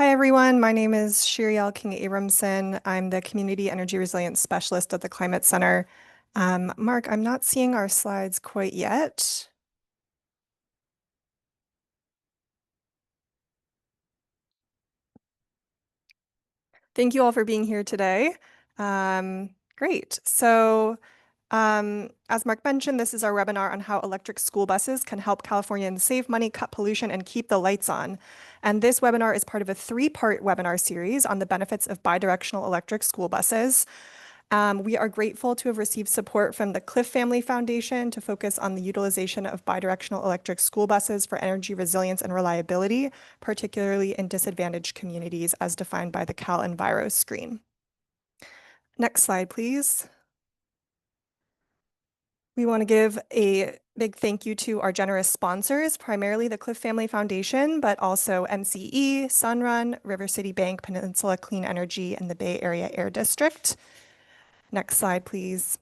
Hi, everyone. My name is Shiriel King-Abramson. I'm the Community Energy Resilience Specialist at the Climate Center. Mark, I'm not seeing our slides quite yet. Thank you all for being here today. Great. As Mark mentioned, this is our webinar on how electric school buses can help Californians save money, cut pollution, and keep the lights on. And this webinar is part of a three-part webinar series on the benefits of bidirectional electric school buses. We are grateful to have received support from the Cliff Family Foundation to focus on the utilization of bidirectional electric school buses for energy resilience and reliability, particularly in disadvantaged communities as defined by the Cal Enviro screen. Next slide, please. We want to give a big thank you to our generous sponsors, primarily the Cliff Family Foundation, but also MCE, Sunrun, River City Bank, Peninsula Clean Energy, and the Bay Area Air District. Next slide, please.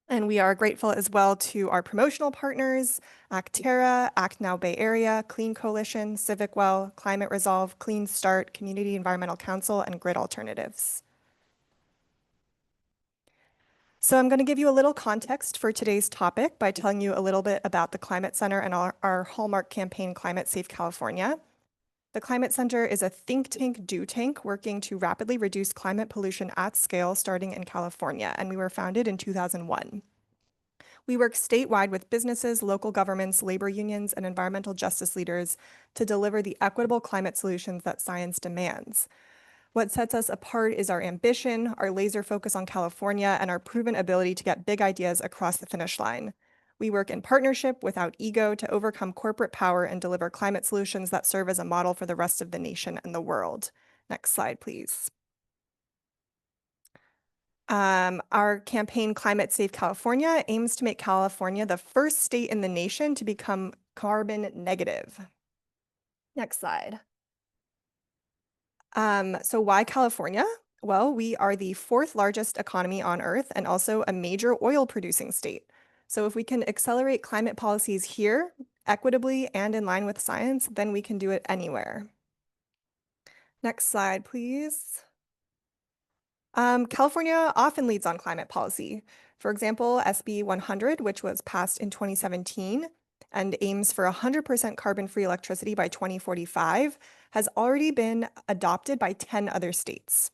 And we are grateful as well to our promotional partners, Actera, Act Now Bay Area, Clean Coalition, Civic Well, Climate Resolve, Clean Start, Community Environmental Council, and Grid Alternatives. So I'm going to give you a little context for today's topic by telling you a little bit about the Climate Center and our hallmark campaign, Climate Safe California. The Climate Center is a think tank, do tank, working to rapidly reduce climate pollution at scale, starting in California, and we were founded in 2001. We work statewide with businesses, local governments, labor unions, and environmental justice leaders to deliver the equitable climate solutions that science demands. What sets us apart is our ambition, our laser focus on California, and our proven ability to get big ideas across the finish line. We work in partnership without ego to overcome corporate power and deliver climate solutions that serve as a model for the rest of the nation and the world. Next slide, please. Our campaign, Climate Safe California, aims to make California the first state in the nation to become carbon negative. Next slide. So why California? Well, we are the fourth largest economy on Earth and also a major oil producing state. So if we can accelerate climate policies here equitably and in line with science, then we can do it anywhere. Next slide, please. California often leads on climate policy. For example, SB 100, which was passed in 2017 and aims for 100% carbon-free electricity by 2045, has already been adopted by 10 other states.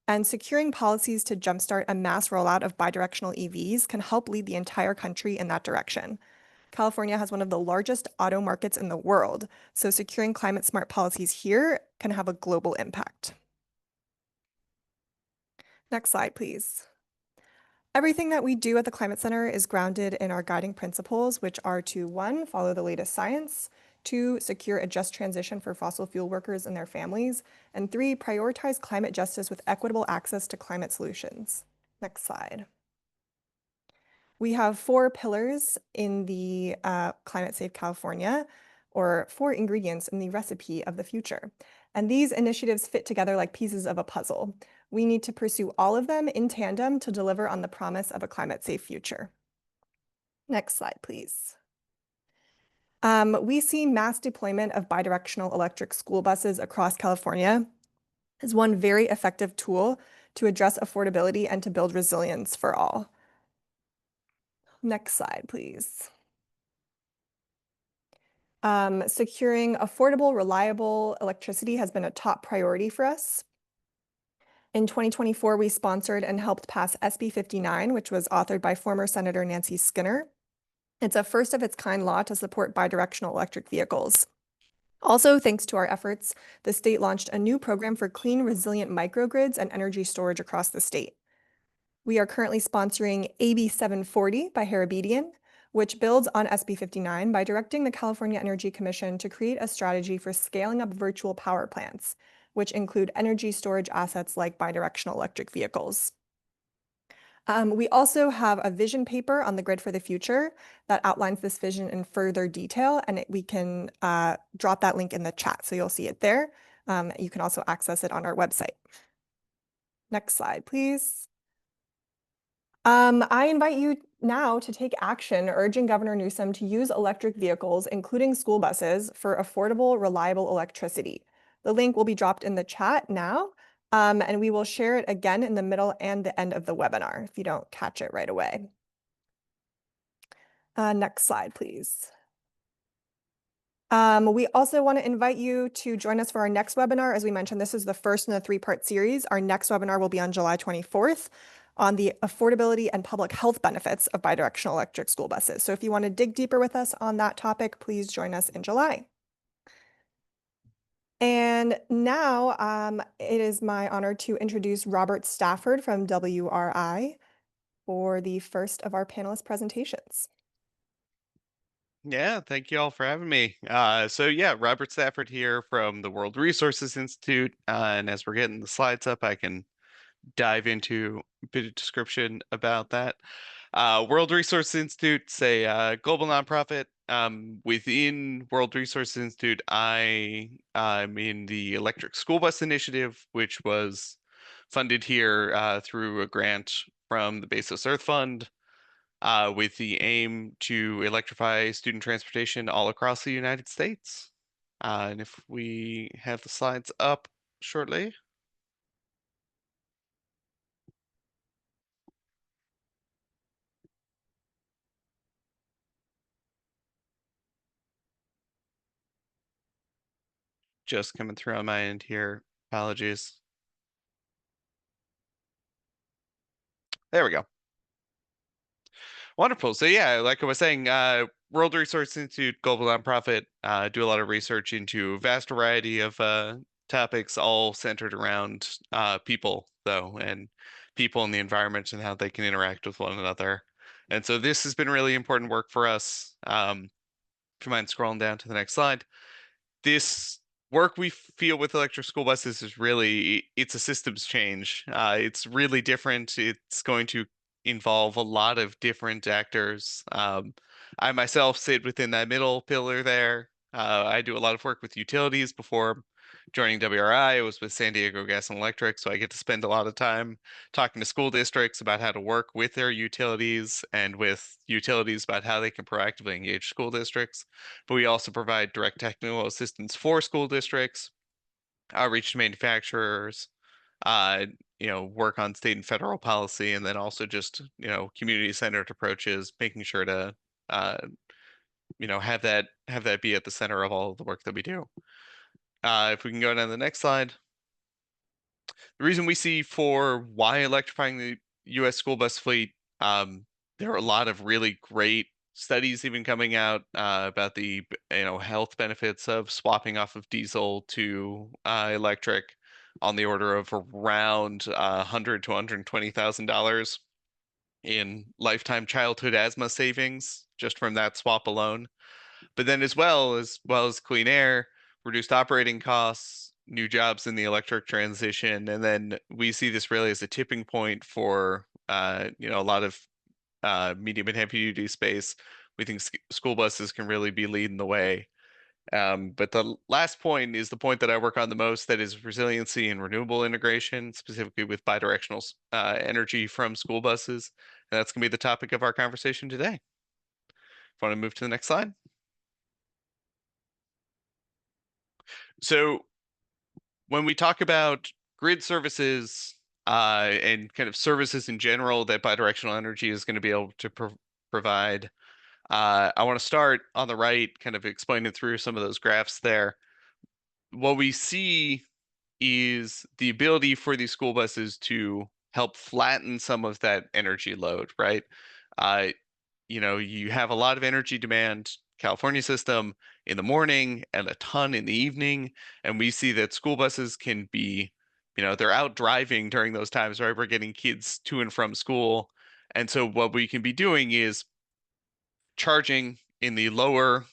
And securing policies to jumpstart a mass rollout of bidirectional EVs can help lead the entire country in that direction. California has one of the largest auto markets in the world, so securing climate-smart policies here can have a global impact. Next slide, please. Everything that we do at the Climate Center is grounded in our guiding principles, which are to 1, follow the latest science, 2, secure a just transition for fossil fuel workers and their families, and 3, prioritize climate justice with equitable access to climate solutions. Next slide. We have 4 pillars in the Climate Safe California, or 4 ingredients in the recipe of the future. And these initiatives fit together like pieces of a puzzle. We need to pursue all of them in tandem to deliver on the promise of a climate-safe future. Next slide, please. We see mass deployment of bidirectional electric school buses across California as one very effective tool to address affordability and to build resilience for all. Next slide, please. Securing affordable, reliable electricity has been a top priority for us. In 2024, we sponsored and helped pass SB 59, which was authored by former Senator Nancy Skinner. It's a first of its kind law to support bidirectional electric vehicles. Also, thanks to our efforts, the state launched a new program for clean, resilient microgrids and energy storage across the state. We are currently sponsoring AB 740 by Harabedian, which builds on SB 59 by directing the California Energy Commission to create a strategy for scaling up virtual power plants, which include energy storage assets like bidirectional electric vehicles. We also have a vision paper on the grid for the future that outlines this vision in further detail, and we can drop that link in the chat, so you'll see it there. You can also access it on our website. Next slide, please. I invite you now to take action urging Governor Newsom to use electric vehicles, including school buses, for affordable, reliable electricity. The link will be dropped in the chat now, and we will share it again in the middle and the end of the webinar if you don't catch it right away. Next slide, please. We also want to invite you to join us for our next webinar. As we mentioned, this is the first in a three-part series. Our next webinar will be on July 24th on the affordability and public health benefits of bidirectional electric school buses. So if you want to dig deeper with us on that topic, please join us in July. And now it is my honor to introduce Robert Stafford from WRI for the first of our panelist presentations. Yeah, thank you all for having me. So Robert Stafford here from the World Resources Institute. And as we're getting the slides up, I can dive into a bit of description about that. World Resources Institute's a global nonprofit. Within World Resources Institute, I'm in the Electric School Bus Initiative, which was funded here through a grant from the Bezos Earth Fund with the aim to electrify student transportation all across the United States. And if we have the slides up shortly. Just coming through on my end here. Apologies. There we go. Wonderful. So yeah, like I was saying, World Resource Institute, global nonprofit, do a lot of research into a vast variety of topics, all centered around people, though, and people in the environment and how they can interact with one another. And so this has been really important work for us. If you mind scrolling down to the next slide, this work we feel with electric school buses is really it's a systems change. It's really different. It's going to involve a lot of different actors. I myself sit within that middle pillar there. I do a lot of work with utilities before joining WRI. I was with San Diego Gas and Electric, so I get to spend a lot of time talking to school districts about how to work with their utilities and with utilities about how they can proactively engage school districts. But we also provide direct technical assistance for school districts, outreach to manufacturers, uh, work on state and federal policy, and then also just, community-centered approaches, making sure to, uh, have that be at the center of all of the work that we do. If we can go down to the next slide. The reason we see for why electrifying the U.S. school bus fleet, there are a lot of really great studies even coming out about the health benefits of swapping off of diesel to electric on the order of around 100 to $120,000 in lifetime childhood asthma savings just from that swap alone. But then as well as clean air, reduced operating costs, new jobs in the electric transition, and then we see this really as a tipping point for a lot of medium and heavy duty space. We think school buses can really be leading the way. But the last point is the point that I work on the most, that is resiliency and renewable integration, specifically with bidirectional energy from school buses. And that's going to be the topic of our conversation today. If you want to move to the next slide. So when we talk about grid services and kind of services in general that bidirectional energy is going to be able to provide, I want to start on the right, kind of explaining through some of those graphs there. What we see is the ability for these school buses to help flatten some of that energy load, right? Uh, you have a lot of energy demand, California system in the morning and a ton in the evening. And we see that school buses can be, they're out driving during those times, right? We're getting kids to and from school. And so what we can be doing is charging in the lower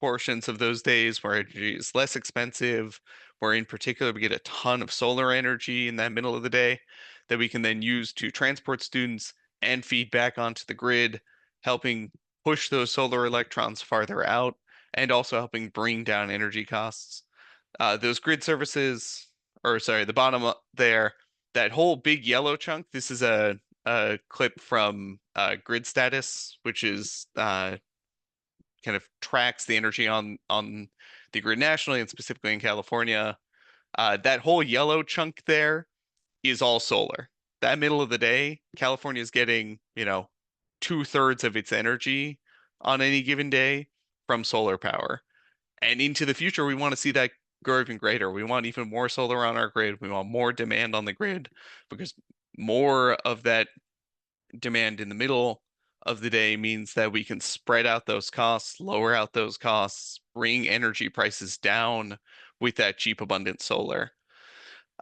portions of those days where energy is less expensive, where in particular we get a ton of solar energy in that middle of the day that we can then use to transport students and feed back onto the grid, helping push those solar electrons farther out and also helping bring down energy costs. Those grid services, or sorry, the bottom there, that whole big yellow chunk, this is a clip from grid status, which is kind of tracks the energy on the grid nationally and specifically in California. That whole yellow chunk there is all solar. That middle of the day, California is getting, 2/3 of its energy on any given day from solar power. And into the future, we want to see that grow even greater. We want even more solar on our grid. We want more demand on the grid because more of that demand in the middle of the day means that we can spread out those costs, lower out those costs, bring energy prices down with that cheap, abundant solar.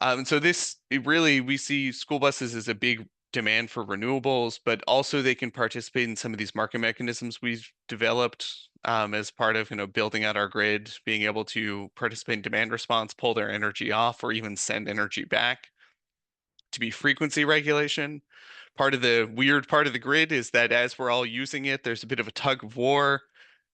And so we see school buses as a big demand for renewables, but also they can participate in some of these market mechanisms we've developed as part of, building out our grid, being able to participate in demand response, pull their energy off, or even send energy back to be frequency regulation. Part of the weird part of the grid is that as we're all using it, there's a bit of a tug of war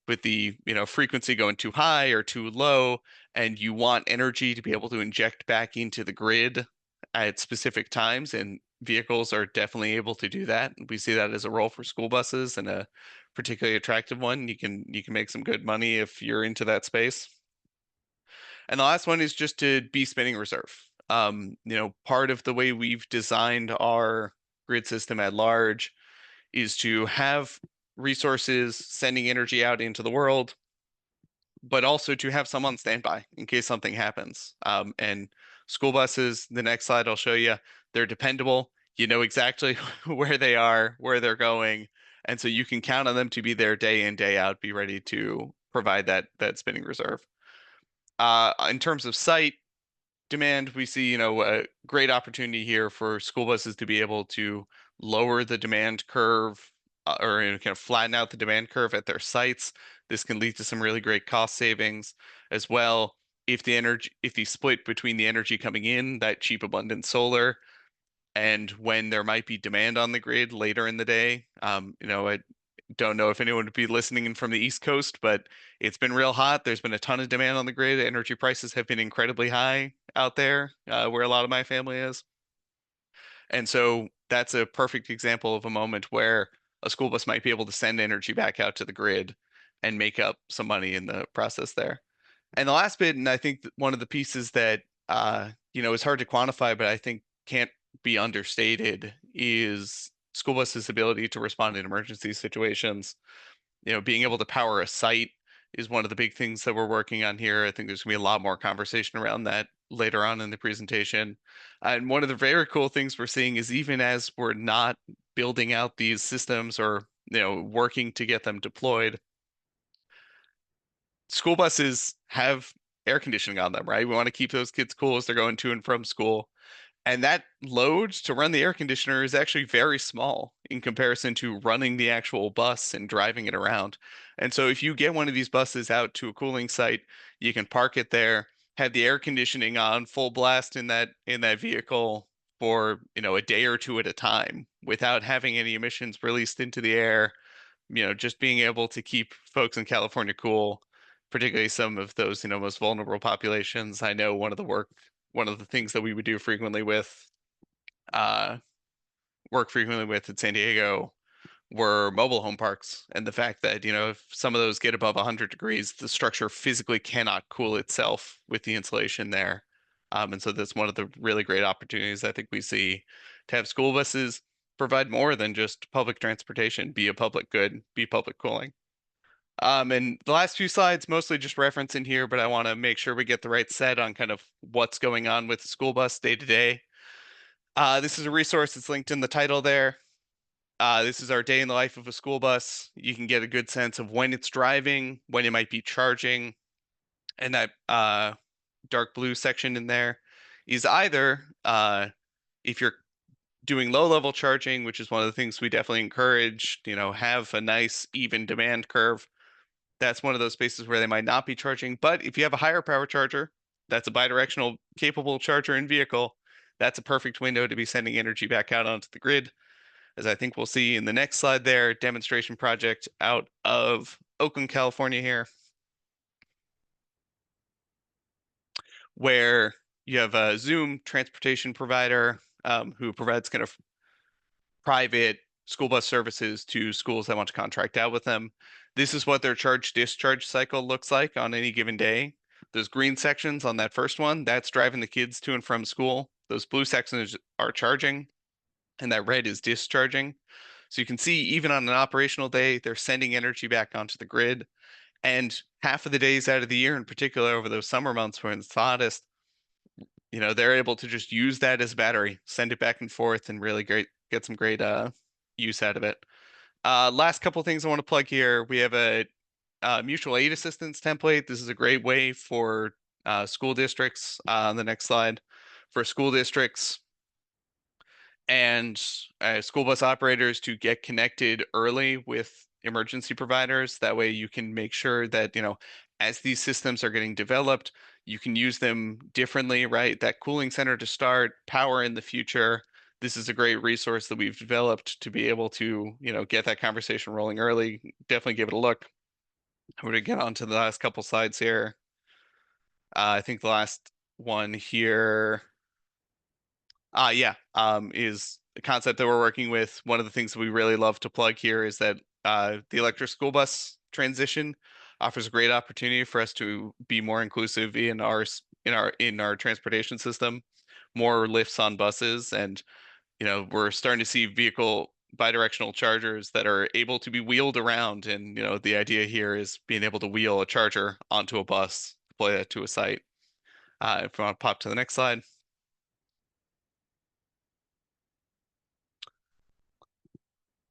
with the, frequency going too high or too low, and you want energy to be able to inject back into the grid at specific times, and vehicles are definitely able to do that. We see that as a role for school buses and a particularly attractive one. You can make some good money if you're into that space. And the last one is just to be spinning reserve. Part of the way we've designed our grid system at large is to have resources sending energy out into the world, but also to have some on standby in case something happens. And school buses, the next slide I'll show you, they're dependable. You know exactly where they are, where they're going, and so you can count on them to be there day in, day out, be ready to provide that spinning reserve. In terms of site demand, we see, a great opportunity here for school buses to be able to lower the demand curve or kind of flatten out the demand curve at their sites. This can lead to some really great cost savings as well. If the split between the energy coming in, that cheap abundant solar, and when there might be demand on the grid later in the day, I don't know if anyone would be listening in from the East Coast, but it's been real hot. There's been a ton of demand on the grid. Energy prices have been incredibly high out there, where a lot of my family is. And so that's a perfect example of a moment where a school bus might be able to send energy back out to the grid and make up some money in the process there. And the last bit, and I think one of the pieces that is hard to quantify, but I think can't be understated, is school buses' ability to respond in emergency situations. Being able to power a site is one of the big things that we're working on here. I think there's gonna be a lot more conversation around that later on in the presentation. And one of the very cool things we're seeing is even as we're not building out these systems or, working to get them deployed, school buses have air conditioning on them, right? We want to keep those kids cool as they're going to and from school. And that load to run the air conditioner is actually very small in comparison to running the actual bus and driving it around. And so if you get one of these buses out to a cooling site, you can park it there, have the air conditioning on full blast in that vehicle for, a day or two at a time without having any emissions released into the air, just being able to keep folks in California cool, particularly some of those, most vulnerable populations. I know one of the things that we would do frequently uh, work frequently with in San Diego were mobile home parks. And the fact that, if some of those get above 100 degrees, the structure physically cannot cool itself with the insulation there. And so that's one of the really great opportunities I think we see to have school buses provide more than just public transportation, be a public good, be public cooling. And the last few slides mostly just reference in here, but I want to make sure we get the right set on kind of what's going on with the school bus day to day. This is a resource that's linked in the title there. This is our day in the life of a school bus. You can get a good sense of when it's driving, when it might be charging, and that dark blue section in there is either if you're doing low level charging, which is one of the things we definitely encourage, have a nice even demand curve. That's one of those spaces where they might not be charging. But if you have a higher power charger, that's a bidirectional capable charger in vehicle, that's a perfect window to be sending energy back out onto the grid. As I think we'll see in the next slide there, demonstration project out of Oakland, California here, where you have a Zoom transportation provider who provides kind of private school bus services to schools that want to contract out with them. This is what their charge discharge cycle looks like on any given day. those green sections on that first one, that's driving the kids to and from school. Those blue sections are charging, and that red is discharging. So you can see even on an operational day, they're sending energy back onto the grid. And half of the days out of the year, in particular over those summer months when it's hottest, they're able to just use that as a battery, send it back and forth, and really get some great use out of it. Last couple things I want to plug here. We have a mutual aid assistance template. This is a great way for school districts. On the next slide, for school districts and school bus operators to get connected early with emergency providers. That way you can make sure that, as these systems are getting developed, you can use them differently, right? That cooling center to start, power in the future. This is a great resource that we've developed to be able to, get that conversation rolling early. Definitely give it a look. I'm going to get on to the last couple slides here. I think the last one here yeah, is the concept that we're working with. One of the things that we really love to plug here is that the electric school bus transition offers a great opportunity for us to be more inclusive in our transportation system, more lifts on buses, and we're starting to see vehicle bidirectional chargers that are able to be wheeled around. And the idea here is being able to wheel a charger onto a bus, deploy that to a site. If you want to pop to the next slide.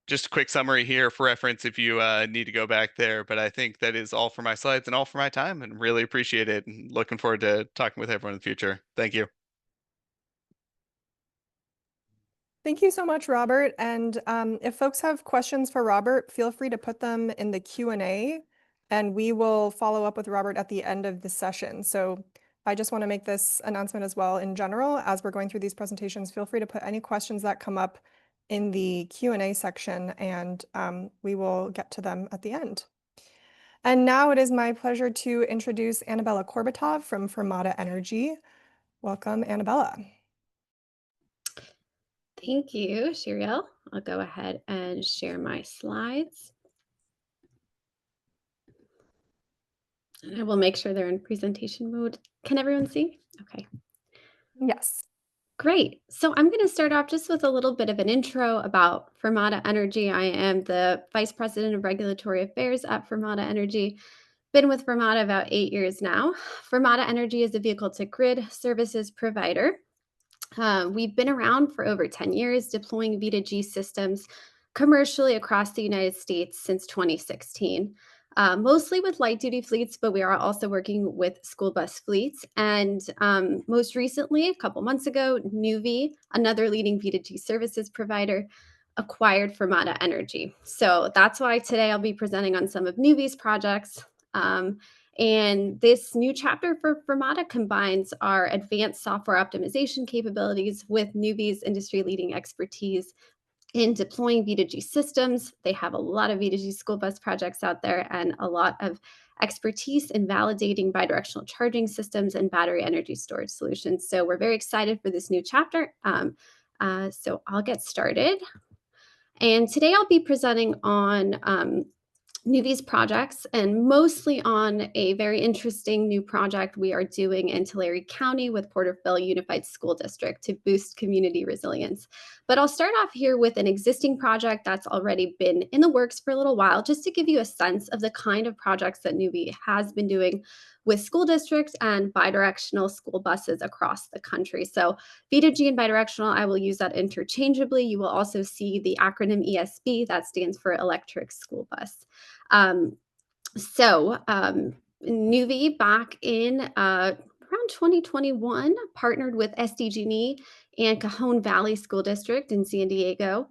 Just a quick summary here for reference if you need to go back there. But I think that is all for my slides and all for my time, and really appreciate it. And looking forward to talking with everyone in the future. Thank you. Thank you so much, Robert. And if folks have questions for Robert, feel free to put them in the Q&A, and we will follow up with Robert at the end of the session. So I just want to make this announcement as well in general. As we're going through these presentations, feel free to put any questions that come up in the Q&A section, and we will get to them at the end. And now it is my pleasure to introduce Annabella Korbatov from Fermata Energy. Welcome, Annabella. Thank you, Shiriel. I'll go ahead and share my slides. And I will make sure they're in presentation mode. Can everyone see? Okay. Yes. Great. So I'm going to start off just with a little bit of an intro about Fermata Energy. I am the Vice President of Regulatory Affairs at Fermata Energy. Been with Fermata about 8 years now. Fermata Energy is a vehicle-to-grid services provider. We've been around for over 10 years, deploying V2G systems commercially across the United States since 2016. Mostly with light duty fleets, but we are also working with school bus fleets. And most recently, a couple months ago, Nuvve, another leading V2G services provider, acquired Fermata Energy. So that's why today I'll be presenting on some of Nuvve's projects. And this new chapter for Fermata combines our advanced software optimization capabilities with Nuvve's industry-leading expertise in deploying V2G systems. They have a lot of V2G school bus projects out there and a lot of expertise in validating bidirectional charging systems and battery energy storage solutions. So we're very excited for this new chapter. So I'll get started. And today I'll be presenting on Nuvve's projects, and mostly on a very interesting new project we are doing in Tulare County with Porterville Unified School District to boost community resilience. But I'll start off here with an existing project that's already been in the works for a little while, just to give you a sense of the kind of projects that Nuvve has been doing with school districts and bidirectional school buses across the country. So V2G and bidirectional, I will use that interchangeably. You will also see the acronym ESB, that stands for electric school bus. Nuvve back in around 2021 partnered with SDG&E and Cajon Valley School District in San Diego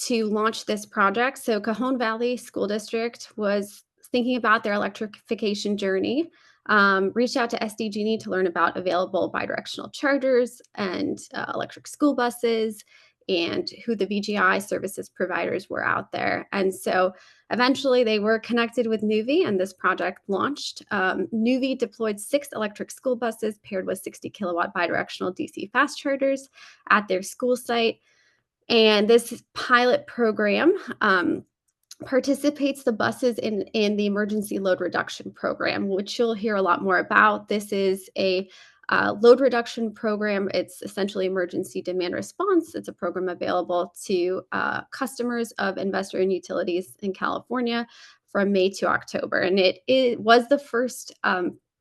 to launch this project. So Cajon Valley School District was thinking about their electrification journey, reached out to SDG&E to learn about available bidirectional chargers and electric school buses and who the VGI services providers were out there. And so eventually they were connected with Nuvve and this project launched. Nuvve deployed 6 electric school buses paired with 60 kilowatt bidirectional DC fast chargers at their school site. And this pilot program participates the buses in the emergency load reduction program, which you'll hear a lot more about. This is a load reduction program. It's essentially emergency demand response. It's a program available to customers of investor and utilities in California from May to October. And it was the first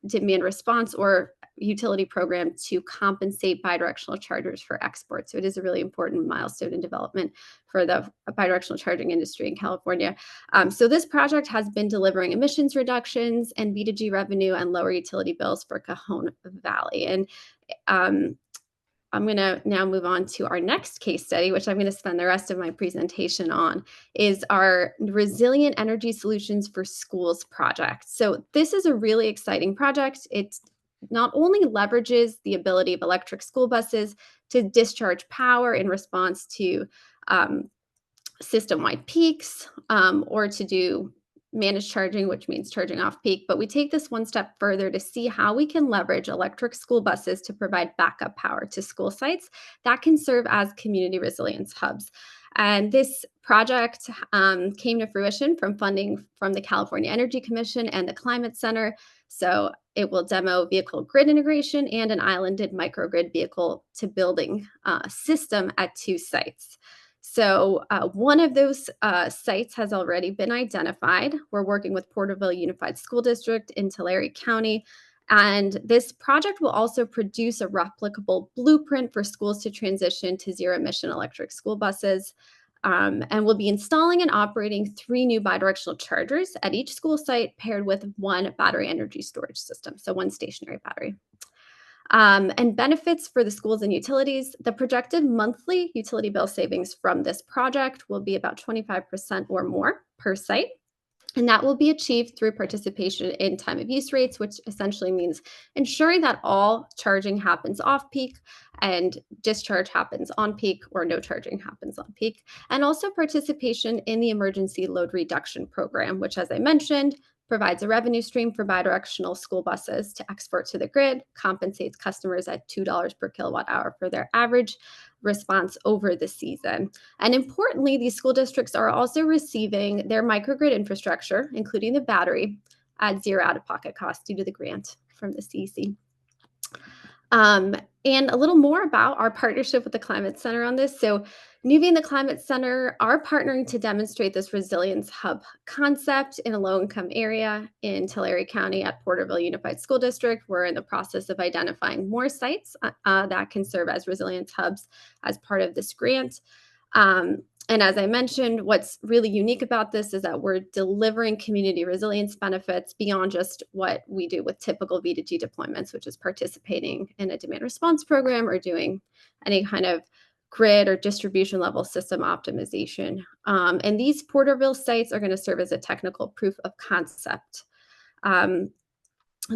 demand response or utility program to compensate bidirectional chargers for export. So it is a really important milestone in development for the bidirectional charging industry in California. So this project has been delivering emissions reductions and V2G revenue and lower utility bills for Cajon Valley. And I'm going to now move on to our next case study, which I'm going to spend the rest of my presentation on, is our Resilient Energy Solutions for Schools project. So this is a really exciting project. It not only leverages the ability of electric school buses to discharge power in response to system-wide peaks or to do managed charging, which means charging off peak. But we take this one step further to see how we can leverage electric school buses to provide backup power to school sites that can serve as community resilience hubs. And this project came to fruition from funding from the California Energy Commission and the Climate Center. So it will demo vehicle grid integration and an islanded microgrid vehicle to building system at 2 sites. So one of those sites has already been identified. We're working with Porterville Unified School District in Tulare County. And this project will also produce a replicable blueprint for schools to transition to zero emission electric school buses. And we'll be installing and operating 3 new bidirectional chargers at each school site paired with 1 battery energy storage system, so 1 stationary battery. And benefits for the schools and utilities. The projected monthly utility bill savings from this project will be about 25% or more per site. And that will be achieved through participation in time of use rates, which essentially means ensuring that all charging happens off peak and discharge happens on peak, or no charging happens on peak. And also participation in the emergency load reduction program, which, as I mentioned, provides a revenue stream for bidirectional school buses to export to the grid, compensates customers at $2 per kilowatt hour for their average response over the season. And importantly, these school districts are also receiving their microgrid infrastructure, including the battery, at zero out-of-pocket cost due to the grant from the CEC. And a little more about our partnership with the Climate Center on this. So Nuvie and the Climate Center are partnering to demonstrate this resilience hub concept in a low-income area in Tulare County at Porterville Unified School District. We're in the process of identifying more sites that can serve as resilience hubs as part of this grant. And as I mentioned, what's really unique about this is that we're delivering community resilience benefits beyond just what we do with typical V2G deployments, which is participating in a demand response program or doing any kind of grid or distribution level system optimization. And these Porterville sites are going to serve as a technical proof of concept. And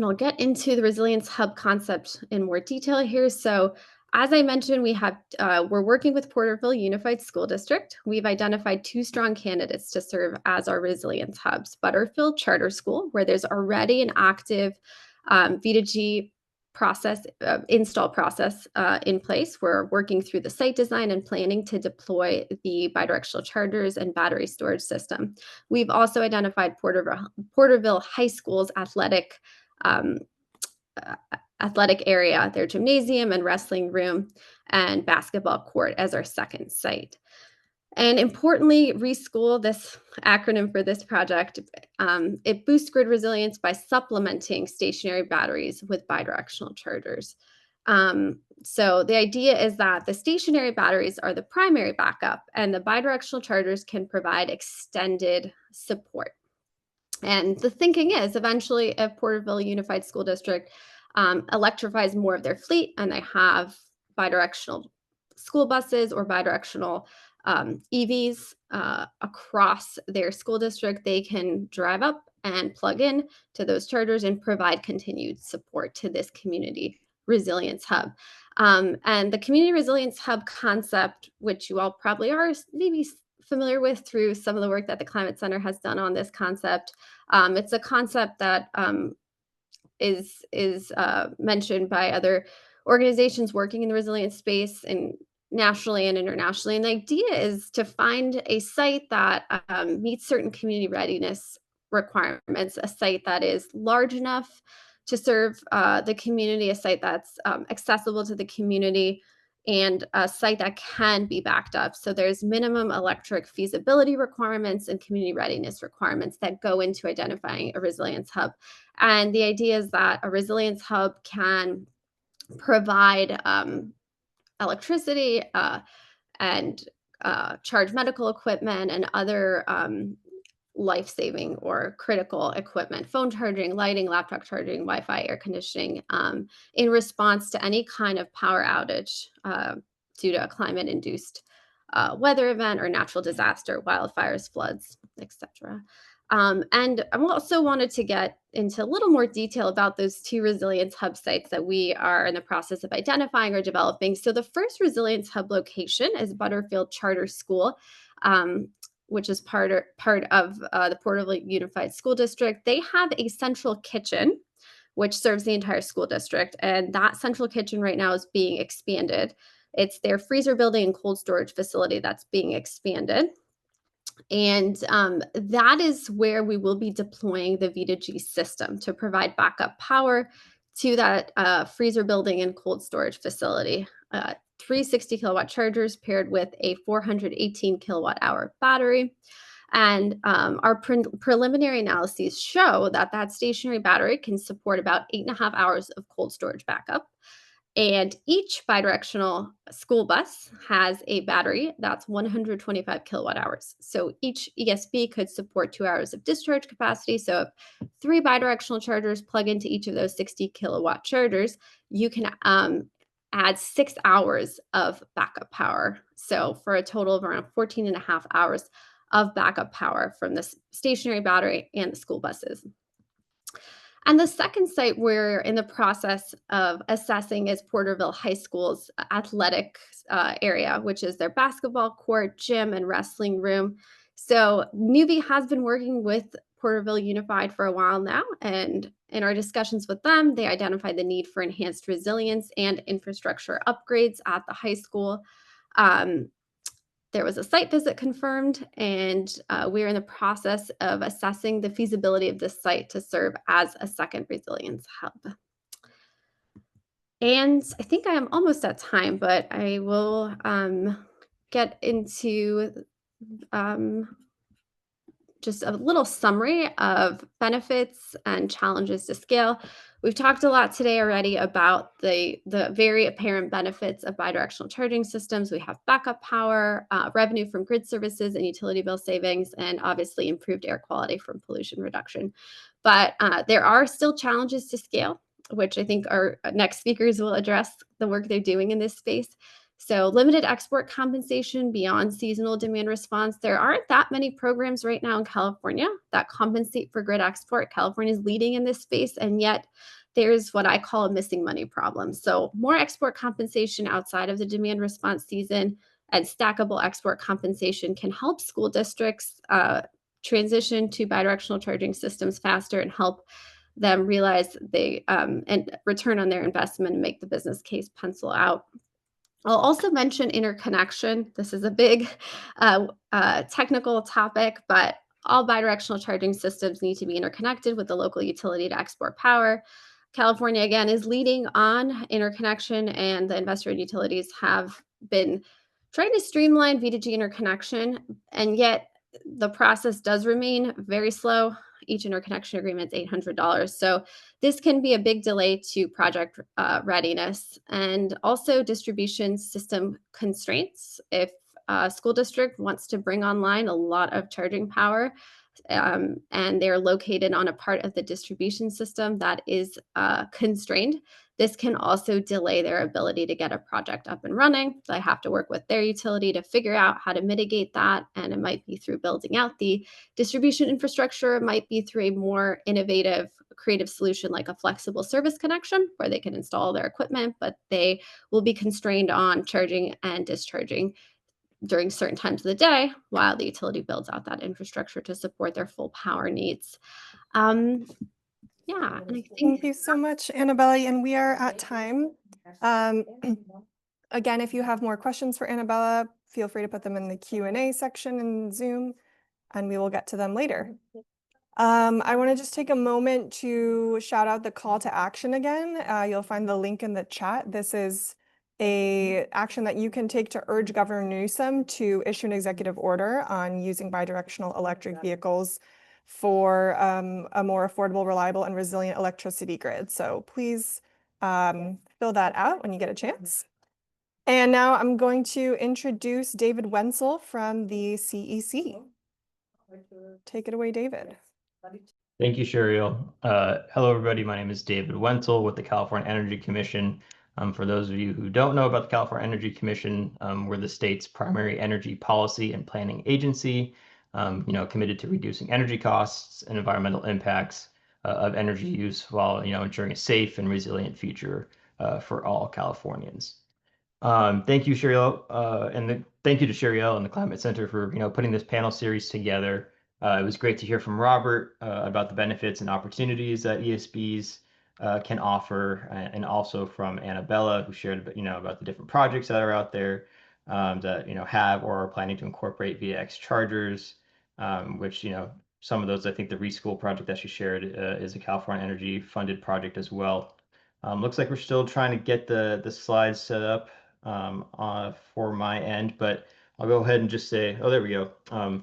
I'll get into the resilience hub concept in more detail here. So as I mentioned, we're working with Porterville Unified School District. We've identified 2 strong candidates to serve as our resilience hubs: Butterfield Charter School, where there's already an active V2G install process in place. We're working through the site design and planning to deploy the bidirectional chargers and battery storage system. We've also identified Porterville High School's athletic area, their gymnasium and wrestling room and basketball court, as our second site. And importantly, Reschool, this acronym for this project, it boosts grid resilience by supplementing stationary batteries with bidirectional chargers. So the idea is that the stationary batteries are the primary backup, and the bidirectional chargers can provide extended support. And the thinking is, eventually, if Porterville Unified School District electrifies more of their fleet and they have bidirectional school buses or bidirectional EVs across their school district, they can drive up and plug in to those chargers and provide continued support to this community resilience hub. And the community resilience hub concept, which you all probably are maybe familiar with through some of the work that the Climate Center has done on this concept. It's a concept that is mentioned by other organizations working in the resilience space, and nationally and internationally. And the idea is to find a site that meets certain community readiness requirements, a site that is large enough to serve the community, a site that's accessible to the community, and a site that can be backed up. So there's minimum electric feasibility requirements and community readiness requirements that go into identifying a resilience hub. And the idea is that a resilience hub can provide electricity and charge medical equipment and other life-saving or critical equipment, phone charging, lighting, laptop charging, Wi-Fi, air conditioning, in response to any kind of power outage due to a climate-induced weather event or natural disaster, wildfires, floods, etc. And I also wanted to get into a little more detail about those two resilience hub sites that we are in the process of identifying or developing. So the first resilience hub location is Butterfield Charter School, which is part of the Porterville Unified School District. They have a central kitchen, which serves the entire school district. And that central kitchen right now is being expanded. It's their freezer building and cold storage facility that's being expanded. And that is where we will be deploying the V2G system to provide backup power to that freezer building and cold storage facility. 360 kilowatt chargers paired with a 418 kilowatt hour battery. And our preliminary analyses show that that stationary battery can support about 8.5 hours of cold storage backup. And each bidirectional school bus has a battery that's 125 kilowatt hours. So each ESB could support 2 hours of discharge capacity. So if 3 bidirectional chargers plug into each of those 60 kilowatt chargers, you can add 6 hours of backup power. So for a total of around 14.5 hours of backup power from this stationary battery and the school buses. And the second site we're in the process of assessing is Porterville High School's athletic area, which is their basketball court, gym, and wrestling room. So Nuvve has been working with Porterville Unified for a while now, and in our discussions with them, they identified the need for enhanced resilience and infrastructure upgrades at the high school. There was a site visit confirmed, and we're in the process of assessing the feasibility of this site to serve as a second resilience hub. And I think I am almost at time, but I will get into just a little summary of benefits and challenges to scale. We've talked a lot today already about the very apparent benefits of bidirectional charging systems. We have backup power, revenue from grid services and utility bill savings, and obviously improved air quality from pollution reduction. But there are still challenges to scale, which I think our next speakers will address the work they're doing in this space. So limited export compensation beyond seasonal demand response. There aren't that many programs right now in California that compensate for grid export. California is leading in this space, and yet there's what I call a missing money problem. So more export compensation outside of the demand response season and stackable export compensation can help school districts transition to bidirectional charging systems faster and help them realize they and return on their investment and make the business case pencil out. I'll also mention interconnection. This is a big technical topic, but all bidirectional charging systems need to be interconnected with the local utility to export power. California, again, is leading on interconnection, and the investor utilities have been trying to streamline V2G interconnection, and yet the process does remain very slow. Each interconnection agreement is $800. So this can be a big delay to project readiness, and also distribution system constraints. If a school district wants to bring online a lot of charging power and they're located on a part of the distribution system that is constrained, this can also delay their ability to get a project up and running. They have to work with their utility to figure out how to mitigate that. And it might be through building out the distribution infrastructure. It might be through a more innovative, creative solution like a flexible service connection where they can install their equipment, but they will be constrained on charging and discharging during certain times of the day while the utility builds out that infrastructure to support their full power needs. Yeah, and I think Thank you so much, Annabelle, and we are at time. Again, if you have more questions for Annabella, feel free to put them in the Q&A section in Zoom, and we will get to them later. I want to just take a moment to shout out the call to action again. You'll find the link in the chat. This is a action that you can take to urge Governor Newsom to issue an executive order on using bidirectional electric vehicles for a more affordable, reliable, and resilient electricity grid. So please fill that out when you get a chance. And now I'm going to introduce David Wenzel from the CEC. Take it away, David. Thank you, Sheriel. Hello, everybody. My name is David Wenzel with the California Energy Commission. For those of you who don't know about the California Energy Commission, we're the state's primary energy policy and planning agency, committed to reducing energy costs and environmental impacts of energy use while, ensuring a safe and resilient future for all Californians. Thank you, Sheriel, thank you to Sheriel and the Climate Center for putting this panel series together. It was great to hear from Robert about the benefits and opportunities that ESBs can offer, and also from Annabella, who shared about the different projects that are out there that have or are planning to incorporate VX chargers, which some of those, I think the Reschool project that she shared is a California Energy funded project as well. Looks like we're still trying to get the slides set up for my end, but I'll go ahead and just say, oh, there we go.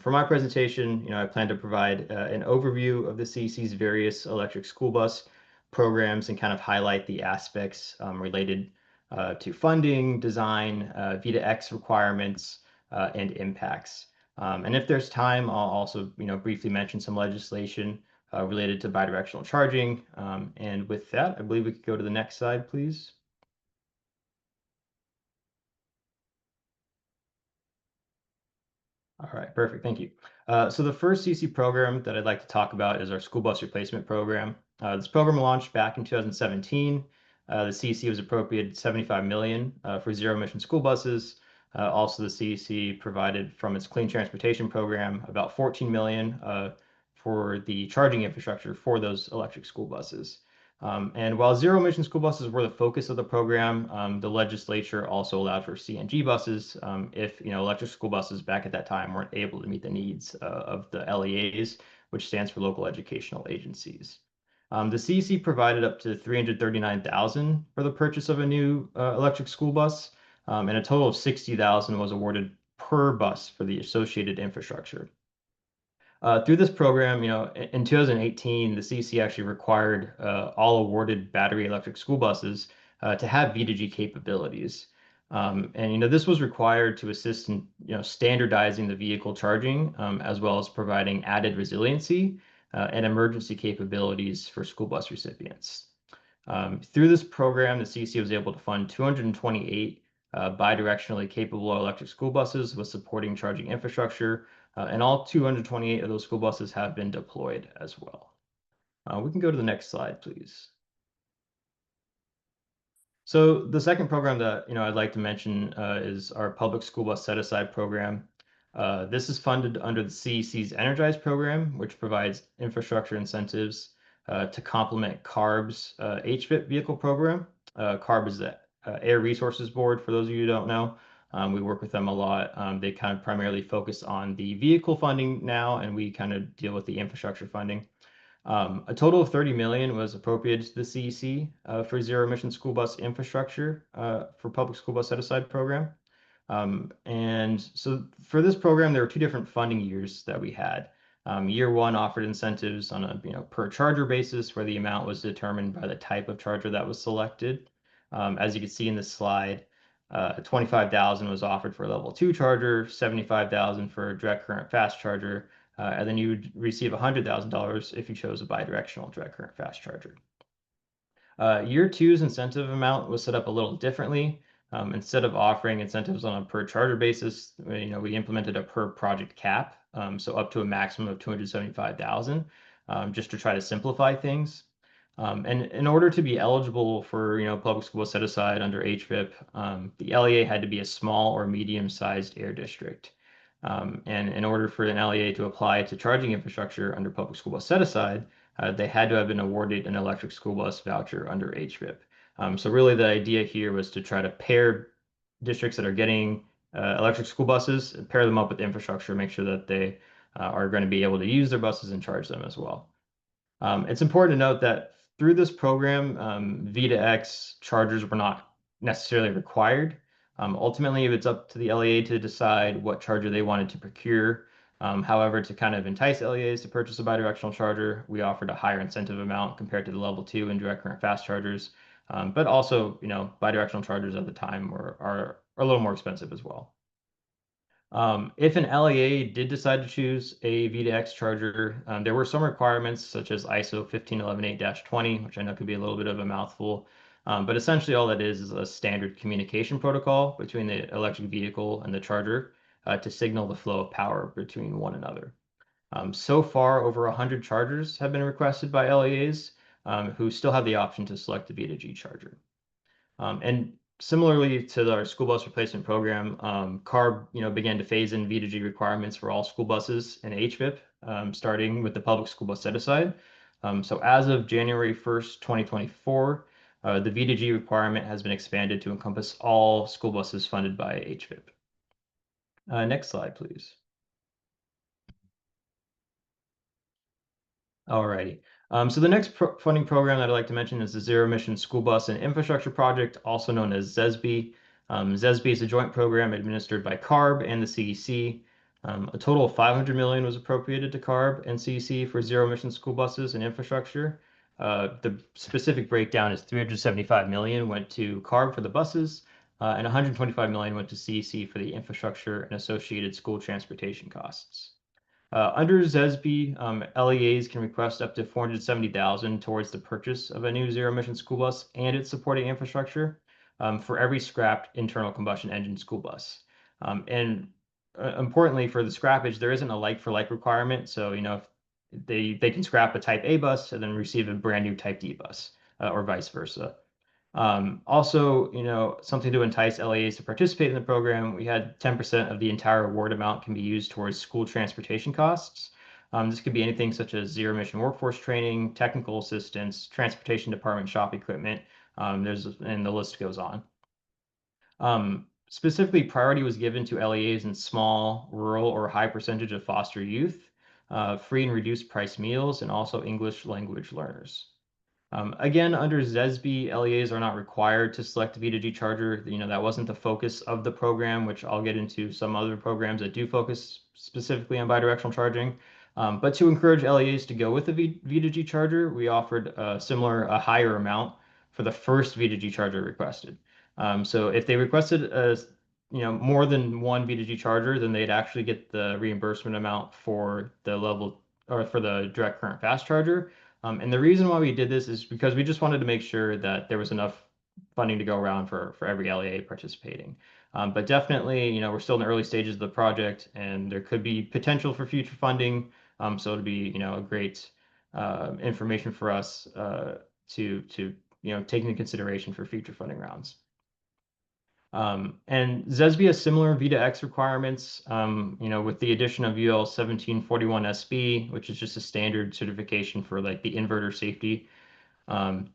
For my presentation, I plan to provide an overview of the CEC's various electric school bus programs and kind of highlight the aspects related to funding, design, V2X requirements, and impacts. And if there's time, I'll also, briefly mention some legislation related to bidirectional charging. And with that, I believe we could go to the next slide, please. All right, perfect. Thank you. So the first CC program that I'd like to talk about is our school bus replacement program. This program launched back in 2017. The CC was appropriated $75 million for zero-emission school buses. Also, the CC provided from its clean transportation program about $14 million for the charging infrastructure for those electric school buses. And while zero-emission school buses were the focus of the program, the legislature also allowed for CNG buses if electric school buses back at that time weren't able to meet the needs of the LEAs, which stands for local educational agencies. The CEC provided up to $339,000 for the purchase of a new electric school bus, and a total of $60,000 was awarded per bus for the associated infrastructure. Through this program, in 2018, the CEC actually required all awarded battery electric school buses to have V2G capabilities. And this was required to assist in standardizing the vehicle charging, as well as providing added resiliency and emergency capabilities for school bus recipients. Through this program, the CEC was able to fund 228 bidirectionally capable electric school buses with supporting charging infrastructure, and all 228 of those school buses have been deployed as well. We can go to the next slide, please. So the second program that I'd like to mention is our public school bus set-aside program. This is funded under the CEC's Energize program, which provides infrastructure incentives to complement CARB's HVIP vehicle program. CARB is the Air Resources Board, for those of you who don't know. We work with them a lot. They kind of primarily focus on the vehicle funding now, and we kind of deal with the infrastructure funding. A total of $30 million was appropriated to the CEC for zero-emission school bus infrastructure for public school bus set-aside program. And so for this program, there were two different funding years that we had. Year one offered incentives on a per charger basis, where the amount was determined by the type of charger that was selected. As you can see in this slide, $25,000 was offered for a level 2 charger, $75,000 for a direct current fast charger, and then you would receive $100,000 if you chose a bidirectional direct current fast charger. Year two's incentive amount was set up a little differently. Instead of offering incentives on a per charger basis, we implemented a per project cap, so up to a maximum of $275,000, just to try to simplify things. And in order to be eligible for public school set aside under HVIP, the LEA had to be a small or medium-sized air district. And in order for an LEA to apply to charging infrastructure under public school bus set aside, they had to have been awarded an electric school bus voucher under HVIP. So really the idea here was to try to pair districts that are getting electric school buses, pair them up with infrastructure, make sure that they are going to be able to use their buses and charge them as well. It's important to note that through this program, V2X chargers were not necessarily required. Ultimately, it's up to the LEA to decide what charger they wanted to procure. However, to kind of entice LEAs to purchase a bidirectional charger, we offered a higher incentive amount compared to the level 2 and direct current fast chargers. But also, bidirectional chargers at the time are a little more expensive as well. If an LEA did decide to choose a V2X charger, there were some requirements such as ISO 15118-20, which I know could be a little bit of a mouthful. But essentially all that is a standard communication protocol between the electric vehicle and the charger to signal the flow of power between one another. So far, over 100 chargers have been requested by LEAs who still have the option to select the V2G charger. And similarly to our school bus replacement program, CARB began to phase in V2G requirements for all school buses and HVIP, starting with the public school bus set-aside. So as of January 1st, 2024, the V2G requirement has been expanded to encompass all school buses funded by HVIP. Next slide, please. Alrighty. So the next funding program that I'd like to mention is the Zero Emission School Bus and Infrastructure Project, also known as ZESB. ZESB is a joint program administered by CARB and the CEC. A total of $500 million was appropriated to CARB and CEC for zero emission school buses and infrastructure. The specific breakdown is $375 million went to CARB for the buses, and $125 million went to CEC for the infrastructure and associated school transportation costs. Under ZESB, LEAs can request up to $470,000 towards the purchase of a new zero-emission school bus and its supporting infrastructure for every scrapped internal combustion engine school bus. And importantly, for the scrappage, there isn't a like-for-like requirement. So, if they can scrap a Type A bus and then receive a brand new Type D bus, or vice versa. Also, something to entice LEAs to participate in the program, we had 10% of the entire award amount can be used towards school transportation costs. This could be anything such as zero emission workforce training, technical assistance, transportation department shop equipment, and the list goes on. Specifically, priority was given to LEAs in small, rural, or high percentage of foster youth, free and reduced price meals, and also English language learners. Again, under ZESB, LEAs are not required to select a V2G charger. That wasn't the focus of the program, which I'll get into some other programs that do focus specifically on bidirectional charging. But to encourage LEAs to go with a V2G charger, we offered a higher amount for the first V2G charger requested. So if they requested more than one V2G charger, then they'd actually get the reimbursement amount for the level or for the direct current fast charger. And the reason why we did this is because we just wanted to make sure that there was enough funding to go around for every LEA participating. But definitely, we're still in the early stages of the project, and there could be potential for future funding. So it'd be, a great information for us to take into consideration for future funding rounds. And ZESB has similar V2X requirements, with the addition of UL 1741 SB, which is just a standard certification for like the inverter safety.